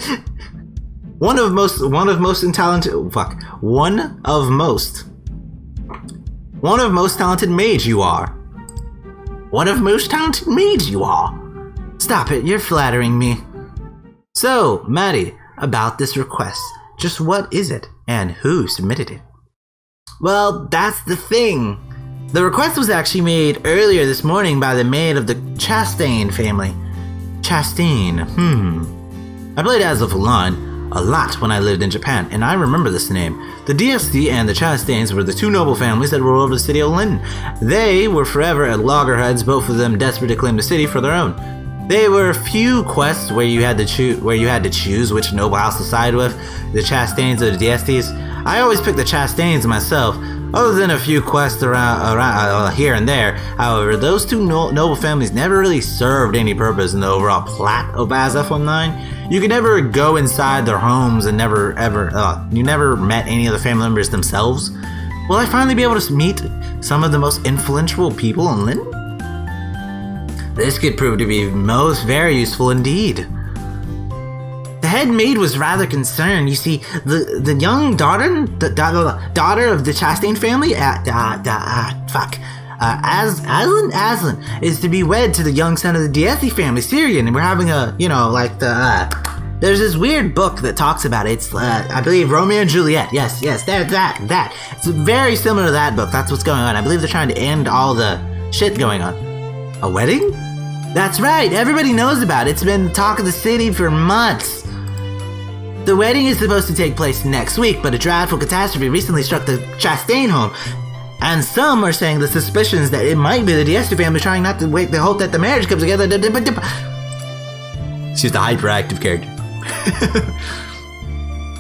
One of most talented mage you are. One of most talented mage you are. Stop it, you're flattering me. So, Maddie, about this request, just what is it, and who submitted it? Well, that's the thing. The request was actually made earlier this morning by the maid of the Chastain family. Chastain, I played Asaph Online a lot when I lived in Japan, and I remember this name. The DSD and the Chastains were the two noble families that ruled over the city of Lynton. They were forever at loggerheads, both of them desperate to claim the city for their own. There were a few quests where you had to choose which noble house to side with, the Chastains or the DSDs. I always picked the Chastains myself, other than a few quests around here and there. However, those two noble families never really served any purpose in the overall plot of Asaph Online. You could never go inside their homes and you never met any of the family members themselves. Will I finally be able to meet some of the most influential people in Lynton? This could prove to be very useful indeed. The head maid was rather concerned. You see, the young daughter of the Chastain family, Aslan is to be wed to the young son of the DSD family, Syrian, and we're having there's this weird book that talks about it. It's, I believe, Romeo and Juliet. Yes, that. It's very similar to that book. That's what's going on. I believe they're trying to end all the shit going on. A wedding? That's right, everybody knows about it. It's been the talk of the city for months. The wedding is supposed to take place next week, but a dreadful catastrophe recently struck the Chastain home. And some are saying the suspicions that it might be the DSD family trying not to wait to hope that the marriage comes together. She's the hyperactive character.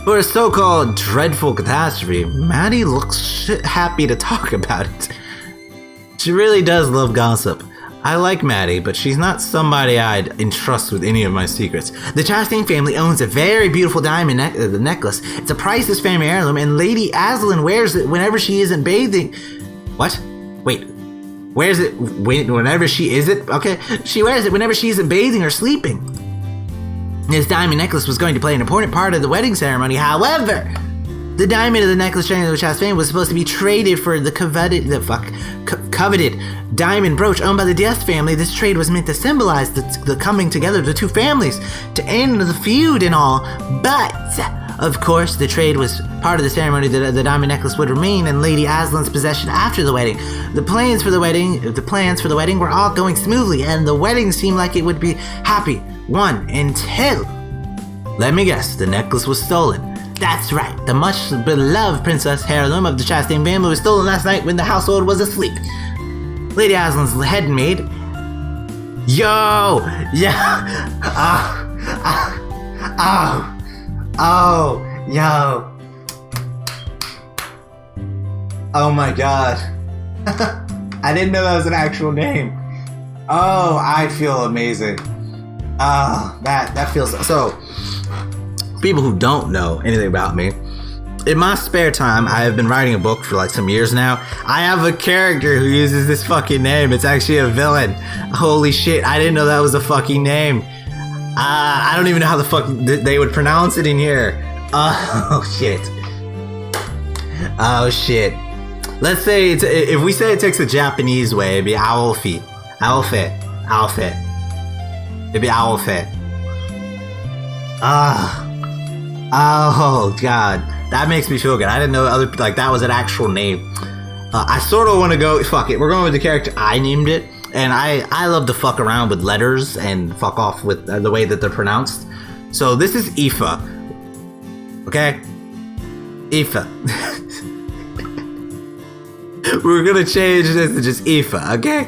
For a so-called dreadful catastrophe, Maddie looks happy to talk about it. She really does love gossip. I like Maddie, but she's not somebody I'd entrust with any of my secrets. The Chastain family owns a very beautiful diamond necklace. It's a priceless family heirloom, and Lady Aslan wears it whenever she isn't bathing. What? Wait. Wears it whenever she isn't? Okay. She wears it whenever she isn't bathing or sleeping. This diamond necklace was going to play an important part of the wedding ceremony. However, The diamond of the necklace sharing with Chastain was supposed to be traded for the coveted diamond brooch owned by the Diaz family. This trade was meant to symbolize the coming together of the two families to end the feud and all. But, of course, the trade was part of the ceremony that the diamond necklace would remain in Lady Aslan's possession after the wedding. The plans for the wedding were all going smoothly, and the wedding seemed like it would be happy one until, let me guess, the necklace was stolen. That's right, the much beloved princess heirloom of the Chastain family was stolen last night when the household was asleep. Lady Aslan's head maid. Yo! Yeah! Yo! Oh my god. I didn't know that was an actual name. Oh, I feel amazing. That feels so. People who don't know anything about me, in my spare time, I have been writing a book for like some years now. I have a character who uses this fucking name. It's actually a villain. Holy shit, I didn't know that was a fucking name. I don't even know how the fuck they would pronounce it in here. Oh shit. Oh shit. Let's say if we say it takes a Japanese way, it'd be Owlfeet. Owlfit. It'd be Owlfit. Oh god, that makes me feel good. I didn't know that was an actual name. I sort of want to go. Fuck it, we're going with the character I named it, and I love to fuck around with letters and fuck off with the way that they're pronounced. So this is Aoife. Okay, Aoife. We're gonna change this to just Aoife. Okay.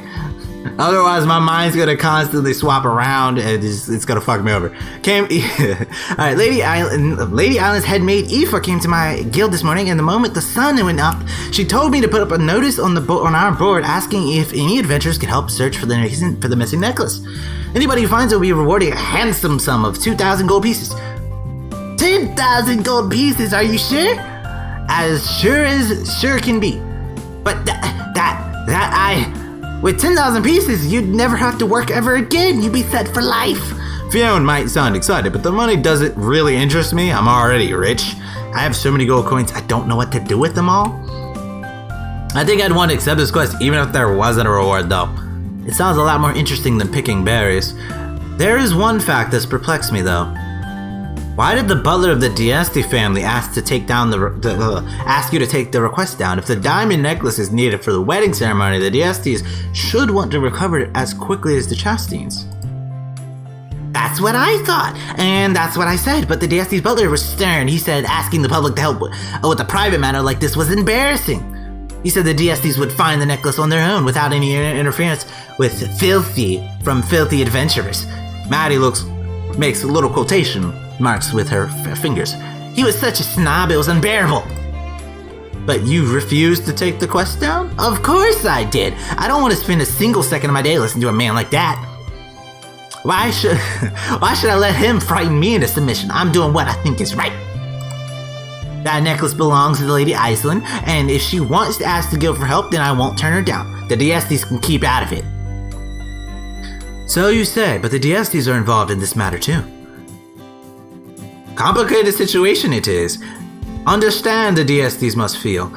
Otherwise, my mind's gonna constantly swap around, and it's gonna fuck me over. Alright, Lady Island's head maid Aoife came to my guild this morning, and the moment the sun went up, she told me to put up a notice on our board asking if any adventurers could help search for the missing necklace. Anybody who finds it will be rewarded a handsome sum of 2,000 gold pieces. 10,000 gold pieces? Are you sure? As sure can be. But with 10,000 pieces, you'd never have to work ever again. You'd be set for life. Fiona might sound excited, but the money doesn't really interest me. I'm already rich. I have so many gold coins, I don't know what to do with them all. I think I'd want to accept this quest, even if there wasn't a reward, though. It sounds a lot more interesting than picking berries. There is one fact that's perplexed me, though. Why did the butler of the Diasti family ask you to take the request down? If the diamond necklace is needed for the wedding ceremony, the Diastis should want to recover it as quickly as the Chastains. That's what I thought, and that's what I said, but the Diastis butler was stern. He said asking the public to help with a private matter like this was embarrassing. He said the Diastis would find the necklace on their own without any interference with filthy adventurers. Maddie makes a little quotation marks with her fingers. He was such a snob, it was unbearable. But you refused to take the quest down? Of course I did. I don't want to spend a single second of my day listening to a man like that. Why should I let him frighten me into submission? I'm doing what I think is right. That necklace belongs to the Lady Island, and if she wants to ask the guild for help, then I won't turn her down. The Diastis can keep out of it. So you say, but the Diastis are involved in this matter too. Complicated situation it is. Understand the Diastis must feel.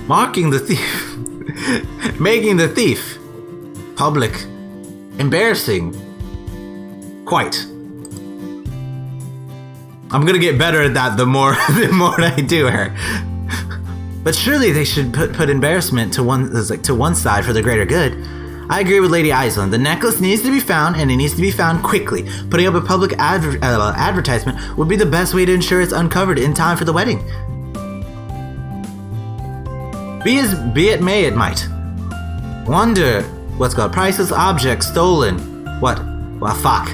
Making the thief public, embarrassing. Quite. I'm gonna get better at that the more I do her. But surely they should put embarrassment to one side for the greater good. I agree with Lady Island. The necklace needs to be found, and it needs to be found quickly. Putting up a public advertisement would be the best way to ensure it's uncovered in time for the wedding. Be it may, it might. Wonder what's called priceless object stolen. What? Well, fuck.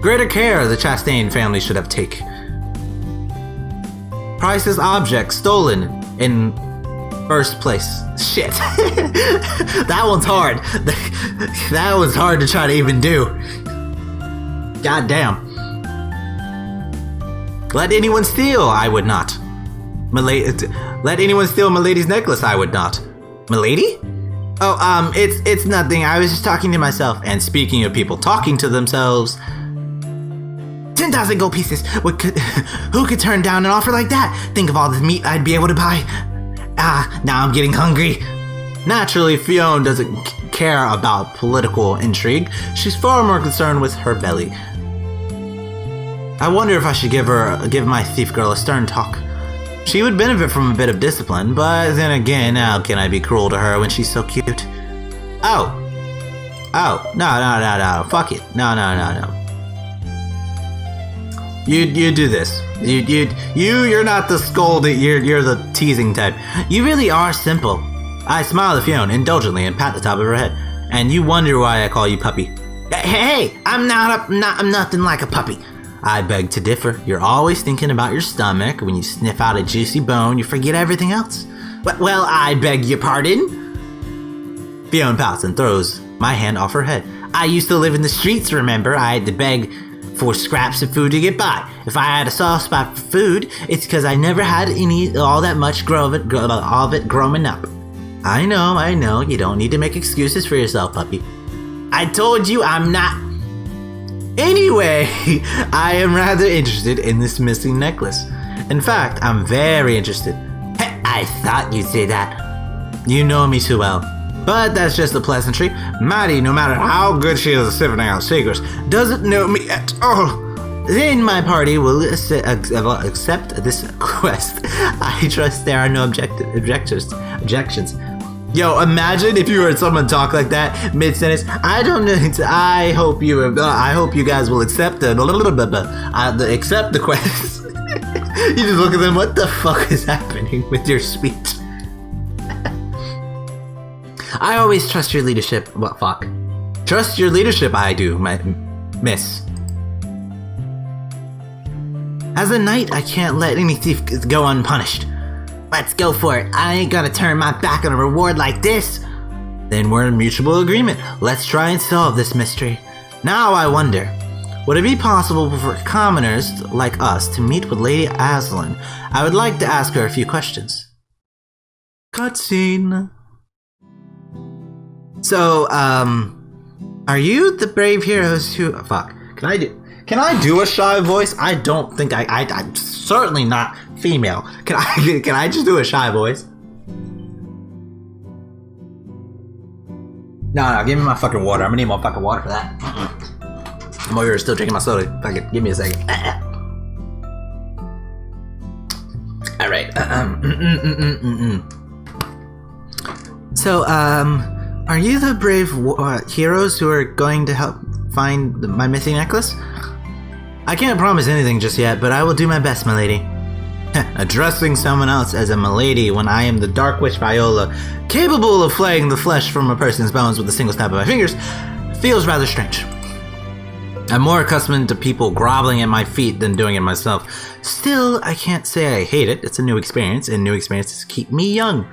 Greater care the Chastain family should have taken. Priceless object stolen in first place. Shit. That one's hard. That was hard to try to even do. God damn. Let anyone steal, I would not. Let anyone steal Milady's necklace, I would not. Milady? Oh, it's nothing. I was just talking to myself. And speaking of people talking to themselves, 10,000 gold pieces. Who could turn down an offer like that? Think of all the meat I'd be able to buy. Now I'm getting hungry. Naturally, Fiona doesn't care about political intrigue. She's far more concerned with her belly. I wonder if I should give my thief girl a stern talk. She would benefit from a bit of discipline, but then again, how can I be cruel to her when she's so cute? Oh, no, fuck it. No. You do this. You're not the scolding, you're the teasing type. You really are simple. I smile at Fiona indulgently and pat the top of her head. And you wonder why I call you puppy. Hey, I'm nothing like a puppy. I beg to differ. You're always thinking about your stomach. When you sniff out a juicy bone, you forget everything else. Well, I beg your pardon? Fiona pouts and throws my hand off her head. I used to live in the streets, remember? I had to beg for scraps of food to get by. If I had a soft spot for food, it's because I never had all that much of it growing up. I know. You don't need to make excuses for yourself, puppy. I told you I'm not. Anyway, I am rather interested in this missing necklace. In fact, I'm very interested. Hey, I thought you'd say that. You know me too well. But that's just a pleasantry. Maddie, no matter how good she is at sifting out secrets, doesn't know me at all. Then my party will accept this quest. I trust there are no objections. Yo, imagine if you heard someone talk like that mid-sentence. I don't know. I hope you guys will accept accept the quest. You just look at them. What the fuck is happening with your speech? I always trust your leadership. What fuck? Trust your leadership. I do, my miss. As a knight, I can't let any thief go unpunished. Let's go for it. I ain't gonna turn my back on a reward like this. Then we're in mutual agreement. Let's try and solve this mystery. Now I wonder, would it be possible for commoners like us to meet with Lady Aslan? I would like to ask her a few questions. Cutscene. So, are you the brave heroes who... Fuck. Can I do a shy voice? I don't think I'm certainly not female. Can I just do a shy voice? No, give me my fucking water. I'm gonna need more fucking water for that. I'm over here still drinking my soda. Fuck it, give me a second. Alright. So, are you the brave heroes who are going to help find my missing necklace? I can't promise anything just yet, but I will do my best, milady. Addressing someone else as a milady when I am the Dark Witch Viola, capable of flaying the flesh from a person's bones with a single snap of my fingers, feels rather strange. I'm more accustomed to people groveling at my feet than doing it myself. Still, I can't say I hate it. It's a new experience, and new experiences keep me young.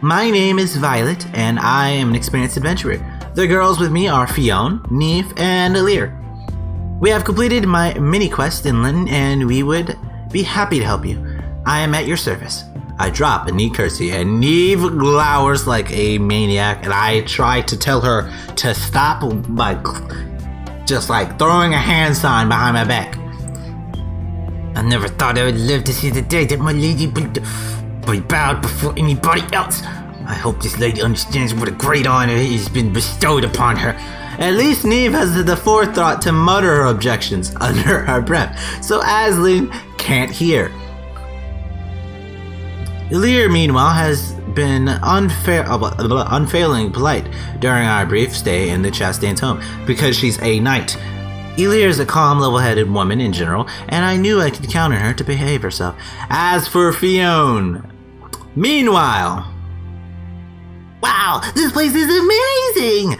My name is Violet, and I am an experienced adventurer. The girls with me are Fiona, Neve, and Alir. We have completed my mini-quest in Lynton, and we would be happy to help you. I am at your service. I drop a neat curtsy, and Neve glowers like a maniac, and I try to tell her to stop by just like throwing a hand sign behind my back. I never thought I would live to see the day that my lady bowed before anybody else. I hope this lady understands what a great honor has been bestowed upon her. At least Neve has the forethought to mutter her objections under her breath, so Aslan can't hear. Alir, meanwhile, has been unfailing polite during our brief stay in the Chastain's home, because she's a knight. Alir is a calm, level-headed woman in general, and I knew I could count on her to behave herself. As for Fiona, meanwhile... Wow, this place is amazing!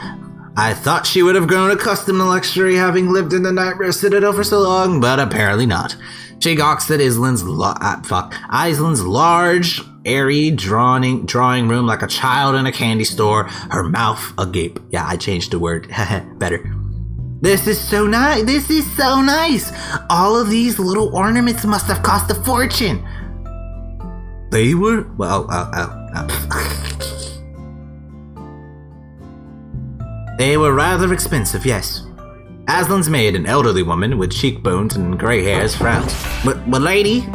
I thought she would have grown accustomed to luxury having lived in the Nightmare Citadel for so long, but apparently not. She gawks at Island's large, airy drawing room like a child in a candy store, her mouth agape. Yeah, I changed the word. Better. This is so nice. All of these little ornaments must have cost a fortune. They were, they were rather expensive, yes. Aslan's maid, an elderly woman with cheekbones and gray hairs, frowns. Milady?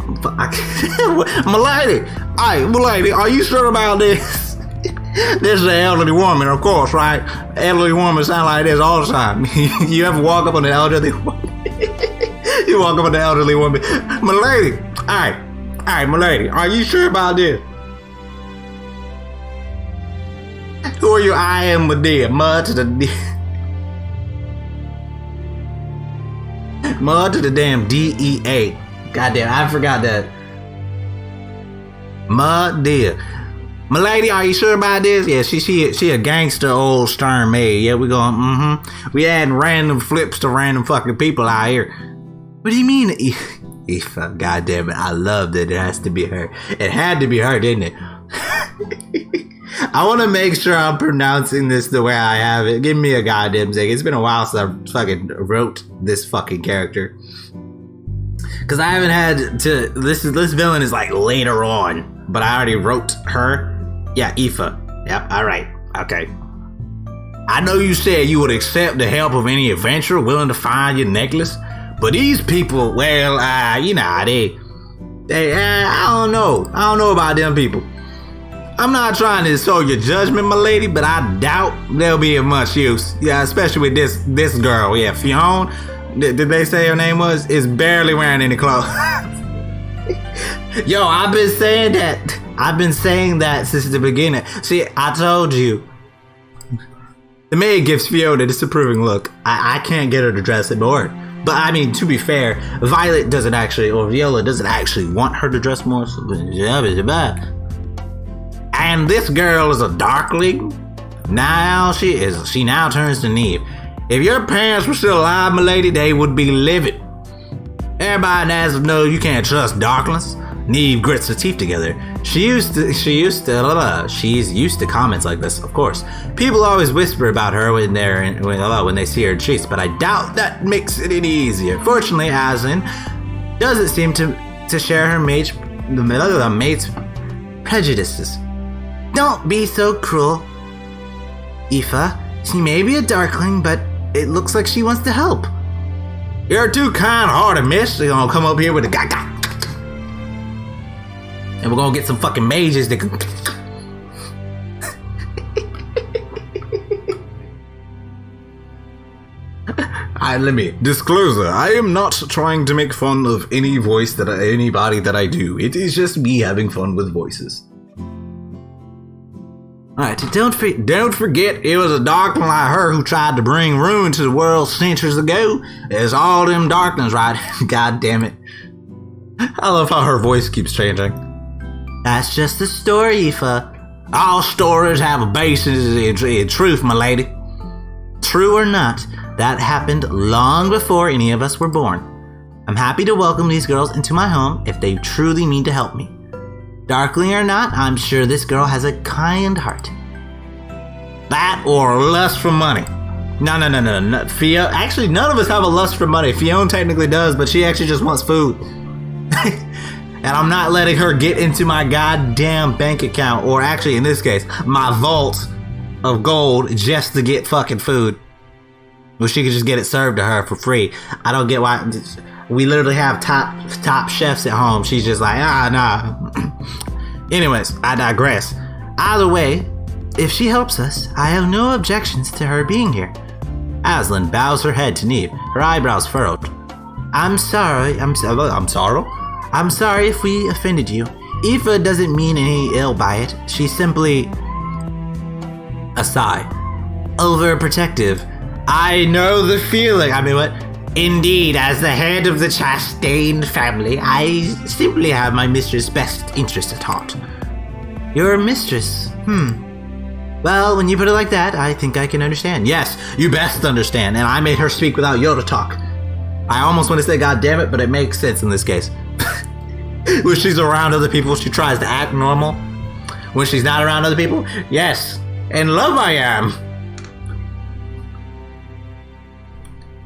Milady! Hey, milady, are you sure about this? This is an elderly woman, of course, right? Elderly women sound like this all the time. You ever walk up on an elderly woman? You walk up on an elderly woman. Milady! Hey, milady, are you sure about this? Who are you? I am Medea. Mud to the damn DEA. Goddamn, I forgot that. Medea. Milady, are you sure about this? Yeah, she a gangster old stern maid. Yeah, we going, We adding random flips to random fucking people out here. What do you mean? Aoife, goddamn it, I love that it has to be her. It had to be her, didn't it? I want to make sure I'm pronouncing this the way I have it. Give me a goddamn second. It's been a while since I fucking wrote this fucking character. Because I haven't had to... This villain is like later on. But I already wrote her. Yeah, Aoife. Yep, alright. Okay. I know you said you would accept the help of any adventurer willing to find your necklace. But these people, well, you know, they I don't know. I don't know about them people. I'm not trying to insult your judgment, my lady, but I doubt there'll be of much use. Yeah, especially with this girl. Yeah, Fionn, did they say her name was? Is barely wearing any clothes. Yo, I've been saying that. I've been saying that since the beginning. See, I told you. The maid gives Fiona a disapproving look. I can't get her to dress it more. But I mean, to be fair, Violet doesn't actually, or Viola doesn't actually want her to dress more. So, and this girl is a darkling. Now she now turns to Neve. If your parents were still alive, milady, they would be livid. Everybody in Asaph knows you can't trust darklings. Neve grits her teeth together. She's used to comments like this, of course. People always whisper about her when they see her in streets, but I doubt that makes it any easier. Fortunately, Aslan doesn't seem to share her mate's prejudices. Don't be so cruel, Aoife. She may be a darkling, but it looks like she wants to help. You're too kind-hearted, miss. They're gonna come up here with a gaga. And we're gonna get some fucking mages that can... let me... Disclosure, I am not trying to make fun of any voice that anybody that I do. It is just me having fun with voices. Alright, don't forget it was a darkling like her who tried to bring ruin to the world centuries ago. It's all them darklings, right? God damn it. I love how her voice keeps changing. That's just a story, Aoife. All stories have a basis in truth, my lady. True or not, that happened long before any of us were born. I'm happy to welcome these girls into my home if they truly mean to help me. Darkling or not, I'm sure this girl has a kind heart. That or lust for money. No. Actually, none of us have a lust for money. Fiona technically does, but she actually just wants food. And I'm not letting her get into my goddamn bank account, or actually, in this case, my vault of gold just to get fucking food. Well, she could just get it served to her for free. I don't get why. We literally have top chefs at home. She's just like, nah. Anyways, I digress. Either way, if she helps us, I have no objections to her being here. Aslan bows her head to Neve, her eyebrows furrowed. I'm sorry if we offended you. Aoife doesn't mean any ill by it. She's simply... a sigh. Overprotective. I know the feeling. I mean, what? Indeed, as the head of the Chastain family, I simply have my mistress' best interest at heart. Your mistress? Well, when you put it like that, I think I can understand. Yes, you best understand, and I made her speak without Yoda talk. I almost want to say God damn it, but it makes sense in this case. When she's around other people, she tries to act normal. When she's not around other people, yes, in love I am.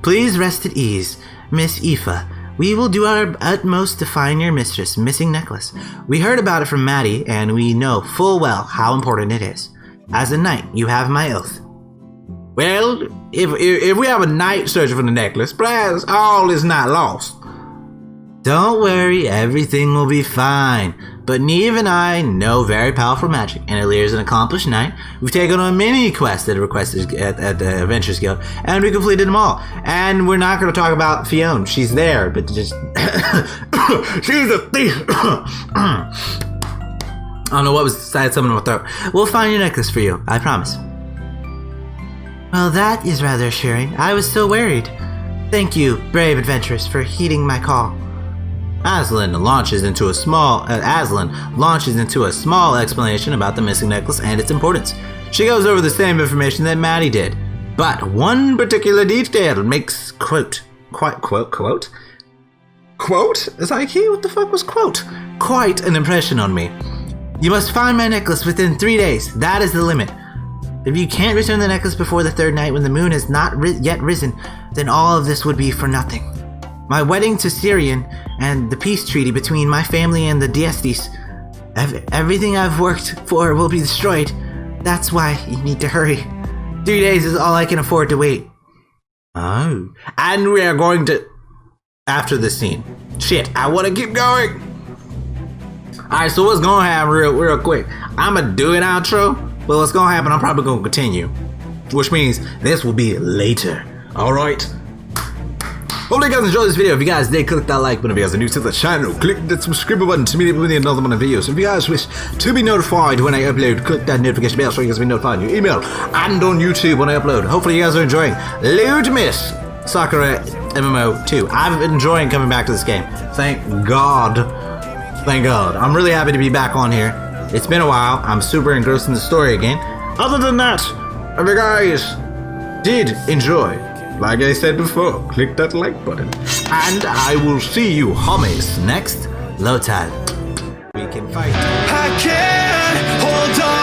Please rest at ease, Miss Aoife. We will do our utmost to find your mistress' missing necklace. We heard about it from Maddie, and we know full well how important it is. As a knight, you have my oath. Well, if we have a night searching for the necklace, perhaps all is not lost. Don't worry, everything will be fine. But Neve and I know very powerful magic, and Alir is an accomplished knight. We've taken on many quests that are requested at the Adventures Guild, and we completed them all. And we're not going to talk about Fiona. She's there, but just... she's a thief! I don't know what was... I had something in my throat. We'll find your necklace for you, I promise. Well, that is rather assuring. I was so worried. Thank you, brave adventurers, for heeding my call. Aslan launches into a small explanation about the missing necklace and its importance. She goes over the same information that Maddie did, but one particular detail makes quote? Is that key? What the fuck was quote? Quite an impression on me. You must find my necklace within 3 days. That is the limit. If you can't return the necklace before the third night when the moon has not yet risen, then all of this would be for nothing. My wedding to Syrian and the peace treaty between my family and the Diestes. Everything I've worked for will be destroyed. That's why you need to hurry. 3 days is all I can afford to wait. Oh. And we are going to... After this scene. Shit, I want to keep going. Alright, so what's going to happen real quick? I'm going to do an outro. But what's going to happen, I'm probably going to continue. Which means this will be later. Alright? Hopefully you guys enjoyed this video. If you guys did, click that like button. If you guys are new to the channel, click that subscribe button to immediately another one of videos. If you guys wish to be notified when I upload, click that notification bell so you guys will be notified in your email and on YouTube when I upload. Hopefully you guys are enjoying Lewdmas Sakura MMO 2. I've been enjoying coming back to this game. Thank God. Thank God. I'm really happy to be back on here. It's been a while. I'm super engrossed in the story again. Other than that, if you guys did enjoy, like I said before, click that like button. And I will see you homies next LowTide. We can fight. I can't hold on.